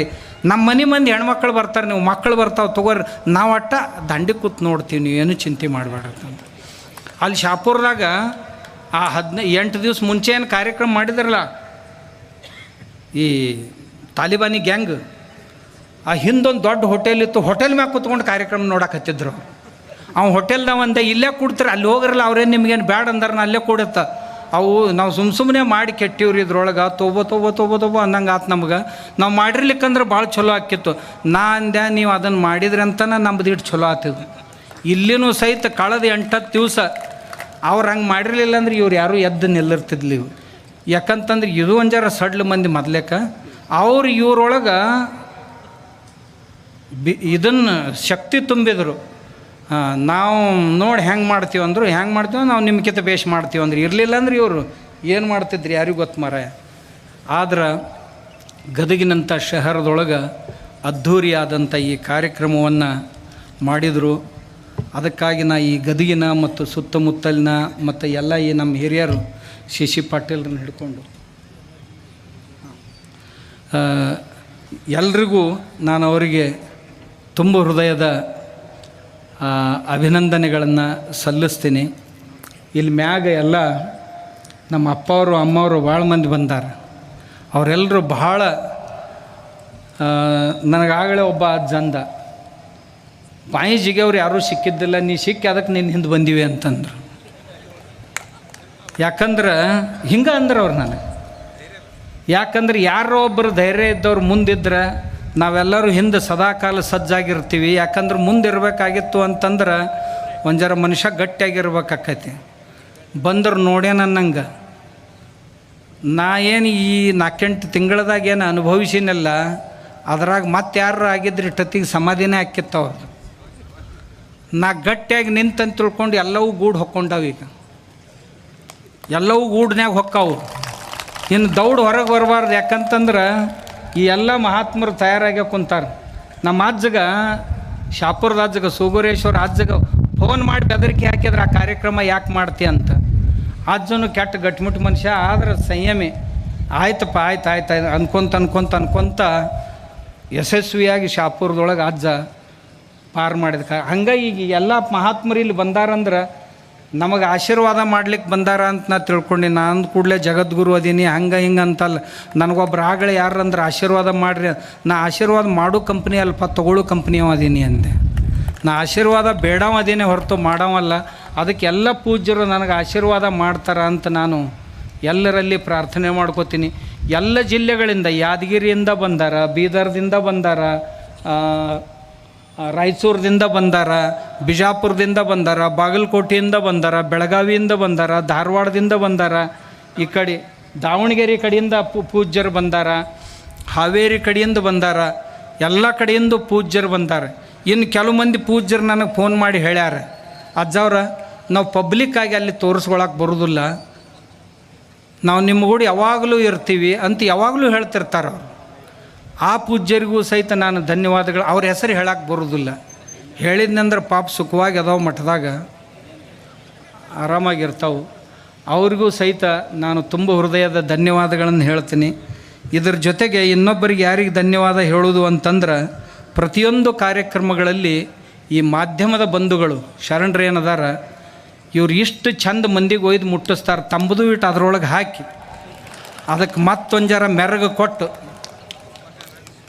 Speaker 1: ನಮ್ಮ ಮನೆ ಮಂದಿ ಹೆಣ್ಮಕ್ಳು ಬರ್ತಾರೆ, ನೀವು ಮಕ್ಕಳು ಬರ್ತಾವೆ ತೊಗೋರಿ, ನಾವು ಅಟ್ಟ ದಂಡಿ ಕೂತ್ ನೋಡ್ತೀವಿ, ನೀವು ಏನು ಚಿಂತೆ ಮಾಡಬೇಡಂತ. ಅಲ್ಲಿ ಶಾಪುರದಾಗ ಆ 8 ದಿವಸ ಮುಂಚೆ ಏನು ಕಾರ್ಯಕ್ರಮ ಮಾಡಿದ್ರಲ್ಲ ಈ ತಾಲಿಬಾನಿ ಗ್ಯಾಂಗ್, ಆ ಹಿಂದೊಂದು ದೊಡ್ಡ ಹೋಟೆಲ್ ಇತ್ತು, ಹೋಟೆಲ್ ಮ್ಯಾಗ ಕೂತ್ಕೊಂಡು ಕಾರ್ಯಕ್ರಮ ನೋಡಕತ್ತಿದ್ರು. ಅವ್ನು ಹೋಟೆಲ್ದಾಗ ಒಂದೇ ಇಲ್ಲೇ ಕೂಡ್ತಾರೆ, ಅಲ್ಲಿ ಹೋಗ್ರಲ್ಲ, ಅವ್ರೇನು ನಿಮ್ಗೇನು ಬ್ಯಾಡ ಅಂದಾರ, ಅಲ್ಲೇ ಕೂಡುತ್ತ. ಅವು ನಾವು ಸುಮ್ಮನೆ ಮಾಡಿ ಕೆಟ್ಟಿವ್ರಿ, ಇದ್ರೊಳಗೆ ತೊಬೋ ಅನ್ನಂಗೆ ಆತು ನಮ್ಗೆ. ನಾವು ಮಾಡಿರ್ಲಿಕ್ಕಂದ್ರೆ ಭಾಳ ಚಲೋ ಆಕಿತ್ತು. ನಾ ಅಂದೆ, ನೀವು ಅದನ್ನು ಮಾಡಿದ್ರಿ ಅಂತನ ನಮ್ದು ಇಟ್ಟು ಚಲೋ ಆಗ್ತಿದ್ದು. ಇಲ್ಲಿನೂ ಸಹಿತ ಕಳೆದ 8-10 ದಿವಸ ಅವ್ರು ಹಂಗೆ ಮಾಡಿರಲಿಲ್ಲ ಅಂದ್ರೆ ಇವ್ರು ಯಾರೂ ಎದ್ದು ನಿಲ್ಲಿರ್ತಿದ್ಲಿ ಇವು. ಯಾಕಂತಂದ್ರೆ ಇದು ಒಂಜಾರ ಸಡ್ಲು ಮಂದಿ ಮೊದ್ಲೇಕ ಅವ್ರು ಇವ್ರೊಳಗೆ ಇದನ್ನು ಶಕ್ತಿ ತುಂಬಿದರು. ನಾವು ನೋಡಿ ಹೆಂಗೆ ಮಾಡ್ತೀವಿ ಅಂದರು, ಹೆಂಗೆ ಮಾಡ್ತೀವಿ ನಾವು ನಿಮ್ಗಿಂತ ಬೇಷ್ ಮಾಡ್ತೀವಿ ಅಂದ್ರೆ. ಇರಲಿಲ್ಲ ಅಂದ್ರೆ ಇವರು ಏನು ಮಾಡ್ತಿದ್ರಿ ಯಾರಿಗೂ ಗೊತ್ತು ಮರ. ಆದ್ರೆ ಗದಗಿನಂಥ ಶಹರದೊಳಗೆ ಅದ್ಧೂರಿಯಾದಂಥ ಈ ಕಾರ್ಯಕ್ರಮವನ್ನು ಮಾಡಿದರು. ಅದಕ್ಕಾಗಿ ನಾ ಈ ಗದಗಿನ ಮತ್ತು ಸುತ್ತಮುತ್ತಲಿನ ಮತ್ತು ಎಲ್ಲ ಈ ನಮ್ಮ ಹಿರಿಯರು ಶಿಶಿ ಪಾಟೀಲ್ರನ್ನ ಹಿಡ್ಕೊಂಡು ಎಲ್ರಿಗೂ ನಾನು ಅವರಿಗೆ ತುಂಬ ಹೃದಯದ ಅಭಿನಂದನೆಗಳನ್ನು ಸಲ್ಲಿಸ್ತೀನಿ. ಇಲ್ಲಿ ಮ್ಯಾಗ ಎಲ್ಲ ನಮ್ಮ ಅಪ್ಪವರು ಅಮ್ಮವರು ಭಾಳ ಮಂದಿ ಬಂದಾರ. ಅವರೆಲ್ಲರೂ ಭಾಳ ನನಗಾಗಲೇ ಒಬ್ಬ ಅಜ್ಜಂದ, ಬಾಯಿ ಜಿಗೆಯವ್ರು ಯಾರೂ ಸಿಕ್ಕಿದ್ದಿಲ್ಲ, ನೀ ಸಿಕ್ಕಿ ಅದಕ್ಕೆ ನಿನ್ನ ಹಿಂದೆ ಬಂದಿವಿ ಅಂತಂದ್ರು. ಯಾಕಂದ್ರೆ ಹಿಂಗೆ ಅಂದ್ರೆ ಅವ್ರು ನನಗೆ, ಯಾಕಂದ್ರೆ ಯಾರೋ ಒಬ್ಬರು ಧೈರ್ಯ ಇದ್ದವ್ರು ಮುಂದಿದ್ರೆ ನಾವೆಲ್ಲರೂ ಹಿಂದೆ ಸದಾಕಾಲ ಸಜ್ಜಾಗಿರ್ತೀವಿ. ಯಾಕಂದ್ರೆ ಮುಂದಿರಬೇಕಾಗಿತ್ತು ಅಂತಂದ್ರೆ ಒಂದು ಜರ ಮನುಷ್ಯ ಗಟ್ಟಿಯಾಗಿರ್ಬೇಕಾಕೈತಿ. ಬಂದ್ರೆ ನೋಡ್ಯ ನನ್ನಂಗೆ ನಾ ಏನು ಈ 4-8 ತಿಂಗಳದಾಗ ಏನು ಅನುಭವಿಸಿನಲ್ಲ, ಅದ್ರಾಗ ಮತ್ತೆ ಯಾರು ಆಗಿದ್ರೆ ಇಷ್ಟೊತ್ತಿಗೆ ಸಮಾಧಿನೇ ಹಾಕಿತ್ತವ್ರದ್ದು. ನಾ ಗಟ್ಟಿಯಾಗಿ ನಿಂತಂತ ತಿಳ್ಕೊಂಡು ಎಲ್ಲವೂ ಗೂಡು ಹೊಕ್ಕೊಂಡವು. ಈಗ ಎಲ್ಲವೂ ಗೂಡ್ನ್ಯಾಗ ಹೊಕ್ಕಾವು. ಇನ್ನು ದೌಡ್ ಹೊರಗೆ ಬರಬಾರ್ದು. ಯಾಕಂತಂದ್ರೆ ಈ ಎಲ್ಲ ಮಹಾತ್ಮರು ತಯಾರಾಗಿ ಕುಂತಾರೆ. ನಮ್ಮ ಅಜ್ಜಗ ಶಾಪುರದ ಅಜ್ಜಗ ಸೂಗೂರೇಶ್ವರ ಅಜ್ಜಗ ಫೋನ್ ಮಾಡಿ ಬೆದರಿಕೆ ಹಾಕಿದ್ರೆ ಆ ಕಾರ್ಯಕ್ರಮ ಯಾಕೆ ಮಾಡ್ತಿ ಅಂತ. ಅಜ್ಜನು ಕೆಟ್ಟ ಗಟ್ಟಿಮುಟ್ಟು ಮನುಷ್ಯ, ಆದ್ರೆ ಸಂಯಮಿ. ಆಯ್ತಪ್ಪ ಆಯ್ತು ಅನ್ಕೊಂತ ಯಶಸ್ವಿಯಾಗಿ ಶಾಪುರದೊಳಗೆ ಅಜ್ಜ ಪಾರು ಮಾಡಿದ. ಹಂಗೆ ಈಗ ಎಲ್ಲ ಮಹಾತ್ಮರು ಇಲ್ಲಿ ಬಂದಾರಂದ್ರೆ ನಮಗೆ ಆಶೀರ್ವಾದ ಮಾಡ್ಲಿಕ್ಕೆ ಬಂದಾರ ಅಂತ ನಾ ತಿಳ್ಕೊಂಡು ನಾನು ಕೂಡಲೇ ಜಗದ್ಗುರು ಅದೀನಿ ಹಂಗೆ ಹಿಂಗೆ ಅಂತಲ್ಲ. ನನಗೊಬ್ರು ಆಗಲೇ ಯಾರಂದ್ರೆ ಆಶೀರ್ವಾದ ಮಾಡಿರಿ, ನಾ ಆಶೀರ್ವಾದ ಮಾಡೋ ಕಂಪ್ನಿ ಅಲ್ಪ ತೊಗೊಳ್ಳೋ ಕಂಪ್ನಿಯವ ಅದೀನಿ ಅಂದೆ. ನಾ ಆಶೀರ್ವಾದ ಬೇಡವ ಅದೀನಿ ಹೊರತು ಮಾಡವಲ್ಲ. ಅದಕ್ಕೆ ಎಲ್ಲ ಪೂಜ್ಯರು ನನಗೆ ಆಶೀರ್ವಾದ ಮಾಡ್ತಾರ ಅಂತ ನಾನು ಎಲ್ಲರಲ್ಲಿ ಪ್ರಾರ್ಥನೆ ಮಾಡ್ಕೋತೀನಿ. ಎಲ್ಲ ಜಿಲ್ಲೆಗಳಿಂದ, ಯಾದಗಿರಿಯಿಂದ ಬಂದಾರ, ಬೀದರ್ದಿಂದ ಬಂದಾರ, ರಾಯಚೂರದಿಂದ ಬಂದಾರ, ಬಿಜಾಪುರದಿಂದ ಬಂದಾರ, ಬಾಗಲಕೋಟೆಯಿಂದ ಬಂದಾರ, ಬೆಳಗಾವಿಯಿಂದ ಬಂದಾರ, ಧಾರವಾಡದಿಂದ ಬಂದಾರ, ಈ ಕಡೆ ದಾವಣಗೆರೆ ಕಡೆಯಿಂದ ಪೂಜ್ಯರು ಬಂದಾರ, ಹಾವೇರಿ ಕಡೆಯಿಂದ ಬಂದಾರ, ಎಲ್ಲ ಕಡೆಯಿಂದ ಪೂಜ್ಯರು ಬಂದಾರ. ಇನ್ನು ಕೆಲವು ಮಂದಿ ಪೂಜ್ಯರು ನನಗೆ ಫೋನ್ ಮಾಡಿ ಹೇಳ್ಯಾರ, ಅಜ್ಜವ್ರ ನಾವು ಪಬ್ಲಿಕ್ಕಾಗಿ ಅಲ್ಲಿ ತೋರಿಸ್ಕೊಳಕ್ಕೆ ಬರೋದಿಲ್ಲ, ನಾವು ನಿಮ್ಮ ಕೂಡ ಯಾವಾಗಲೂ ಇರ್ತೀವಿ ಅಂತ ಯಾವಾಗಲೂ ಹೇಳ್ತಿರ್ತಾರೆ ಅವರು. ಆ ಪೂಜ್ಯರಿಗೂ ಸಹಿತ ನಾನು ಧನ್ಯವಾದಗಳು. ಅವ್ರ ಹೆಸರು ಹೇಳಕ್ಕೆ ಬರೋದಿಲ್ಲ. ಹೇಳಿದ್ನಂದ್ರೆ ಪಾಪ ಸುಖವಾಗಿ ಅದಾವ, ಮಠದಾಗ ಆರಾಮಾಗಿರ್ತಾವೆ. ಅವ್ರಿಗೂ ಸಹಿತ ನಾನು ತುಂಬ ಹೃದಯದ ಧನ್ಯವಾದಗಳನ್ನು ಹೇಳ್ತೀನಿ. ಇದ್ರ ಜೊತೆಗೆ ಇನ್ನೊಬ್ಬರಿಗೆ ಯಾರಿಗೆ ಧನ್ಯವಾದ ಹೇಳೋದು ಅಂತಂದ್ರೆ, ಪ್ರತಿಯೊಂದು ಕಾರ್ಯಕ್ರಮಗಳಲ್ಲಿ ಈ ಮಾಧ್ಯಮದ ಬಂಧುಗಳು ಶರಣರು ಏನದಾರ, ಇವ್ರು ಇಷ್ಟು ಚಂದ ಮಂದಿಗೆ ಒಯ್ದು ಮುಟ್ಟಿಸ್ತಾರೆ. ತಂಬುದು ಇಟ್ಟು ಅದರೊಳಗೆ ಹಾಕಿ ಅದಕ್ಕೆ ಮತ್ತೊಂದು ಜರ ಮೆರಗು ಕೊಟ್ಟು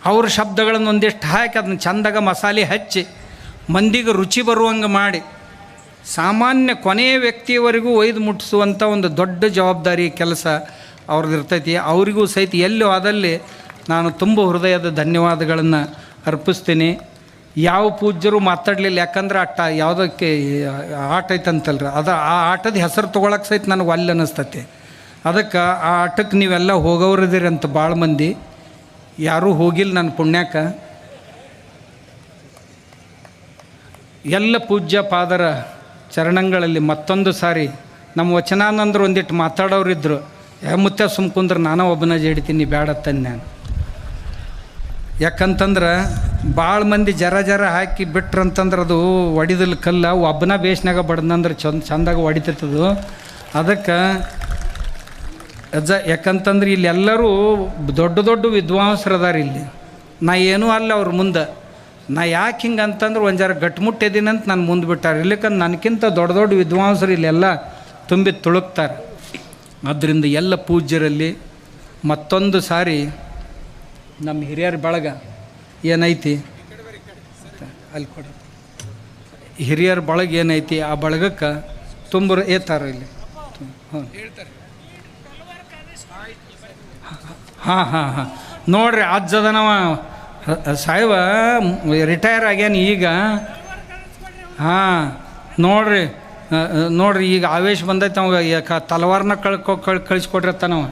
Speaker 1: ಅವ್ರ ಶಬ್ದಗಳನ್ನು ಒಂದಿಷ್ಟು ಹಾಕಿ ಅದನ್ನ ಚಂದಾಗ ಮಸಾಲೆ ಹಚ್ಚಿ ಮಂದಿಗೆ ರುಚಿ ಬರುವಂಗೆ ಮಾಡಿ ಸಾಮಾನ್ಯ ಕೊನೆಯ ವ್ಯಕ್ತಿಯವರೆಗೂ ಒಯ್ದು ಮುಟ್ಟಿಸುವಂಥ ಒಂದು ದೊಡ್ಡ ಜವಾಬ್ದಾರಿ ಕೆಲಸ ಅವ್ರದ್ದು ಇರ್ತೈತಿ. ಅವರಿಗೂ ಸಹಿತ ಎಲ್ಲೋ ಆದಲ್ಲಿ ನಾನು ತುಂಬ ಹೃದಯದ ಧನ್ಯವಾದಗಳನ್ನು ಅರ್ಪಿಸ್ತೀನಿ. ಯಾವ ಪೂಜ್ಯರು ಮಾತಾಡಲಿಲ್ಲ, ಯಾಕಂದ್ರೆ ಯಾವುದಕ್ಕೆ ಆಟ ಐತಂತಲ್ರಿ, ಆ ಆಟದ ಹೆಸರು ತೊಗೊಳಕ್ಕೆ ಸಹಿತ ನನಗೆ ಅಲ್ಲಿ ಅನ್ನಿಸ್ತೈತಿ. ಅದಕ್ಕೆ ಆ ಆಟಕ್ಕೆ ನೀವೆಲ್ಲ ಹೋಗೋರಿದ್ದೀರಿ ಅಂತ ಭಾಳ ಮಂದಿ, ಯಾರೂ ಹೋಗಿಲ್ಲ ನನ್ನ ಪುಣ್ಯಕ್ಕೆ. ಎಲ್ಲ ಪೂಜ್ಯ ಪಾದರ ಚರಣಗಳಲ್ಲಿ ಮತ್ತೊಂದು ಸಾರಿ ನಮ್ಮ ವಚನಾನಂದರು ಒಂದಿಟ್ಟು ಮಾತಾಡೋರಿದ್ದರು. ಮುತ್ತ ಸುಮ್ಕುಂದ್ರೆ ನಾನೇ ಒಬ್ಬನ ಜಡಿತೀನಿ ಬೇಡತ್ತಂದು ನಾನು. ಯಾಕಂತಂದ್ರೆ ಭಾಳ ಮಂದಿ ಜರ ಹಾಕಿ ಬಿಟ್ರಂತಂದ್ರೆ ಅದು ಒಡಿದಲ್ಲಿ ಕಲ್ಲ ಒಬ್ಬನ ಬೇಸ್ನಾಗ ಬಡ್ದಂದ್ರೆ ಚಂದಾಗ ಹೊಡಿತೈತದು. ಅದಕ್ಕೆ ಯಾಕಂತಂದ್ರೆ ಇಲ್ಲಿ ಎಲ್ಲರೂ ದೊಡ್ಡ ದೊಡ್ಡ ವಿದ್ವಾಂಸರದಾರ ಇಲ್ಲಿ. ನಾ ಏನೂ ಅಲ್ಲ ಅವ್ರ ಮುಂದೆ. ನಾ ಯಾಕೆ ಹಿಂಗೆ ಅಂತಂದ್ರೆ ಒಂದು ಜರ ಗಟ್ಮುಟ್ಟಿದ್ದೀನಂತ ನಾನು ಮುಂದೆ ಬಿಟ್ಟಾರೆ. ಇಲ್ಲಕ್ಕಂದ್ರೆ ನನಗಿಂತ ದೊಡ್ಡ ದೊಡ್ಡ ವಿದ್ವಾಂಸರು ಇಲ್ಲೆಲ್ಲ ತುಂಬಿ ತುಳುಕ್ತಾರೆ. ಆದ್ದರಿಂದ ಎಲ್ಲ ಪೂಜ್ಯರಲ್ಲಿ ಮತ್ತೊಂದು ಸಾರಿ ನಮ್ಮ ಹಿರಿಯರ ಬಳಗ ಏನೈತಿ ಅಲ್ಲಿ ಕೊಡಿ, ಹಿರಿಯರ ಬಳಗ ಏನೈತಿ ಆ ಬಳಗಕ್ಕೆ ತುಂಬ ಏತಾರ ಇಲ್ಲಿ. ಹಾಂ ನೋಡ್ರಿ, ಅಜ್ಜದನವ ಸಾಹೇಬ ರಿಟೈರ್ ಆಗ್ಯಾನ ಈಗ. ನೋಡ್ರಿ ಈಗ ಆವೇಶ ಬಂದೈತೆ ಅವಾಗ. ತಲವಾರನ ಕಳಿಸ್ಕೊಟ್ಟಿರ್ತಾನವ.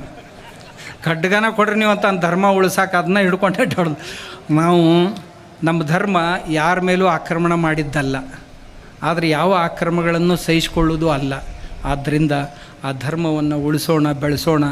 Speaker 1: ಖಡ್ಗನ ಕೊಡ್ರಿ ನೀವು ಅಂತ ಧರ್ಮ ಉಳಿಸಾಕ ಅದನ್ನ ಹಿಡ್ಕೊಂಡೆ ಹೊಡೆದು. ನಾವು ನಮ್ಮ ಧರ್ಮ ಯಾರ ಮೇಲೂ ಆಕ್ರಮಣ ಮಾಡಿದ್ದಲ್ಲ, ಆದರೆ ಯಾವ ಆಕ್ರಮಣಗಳನ್ನು ಸಹಿಸಿಕೊಳ್ಳೋದು ಅಲ್ಲ. ಆದ್ದರಿಂದ ಆ ಧರ್ಮವನ್ನು ಉಳಿಸೋಣ, ಬೆಳೆಸೋಣ.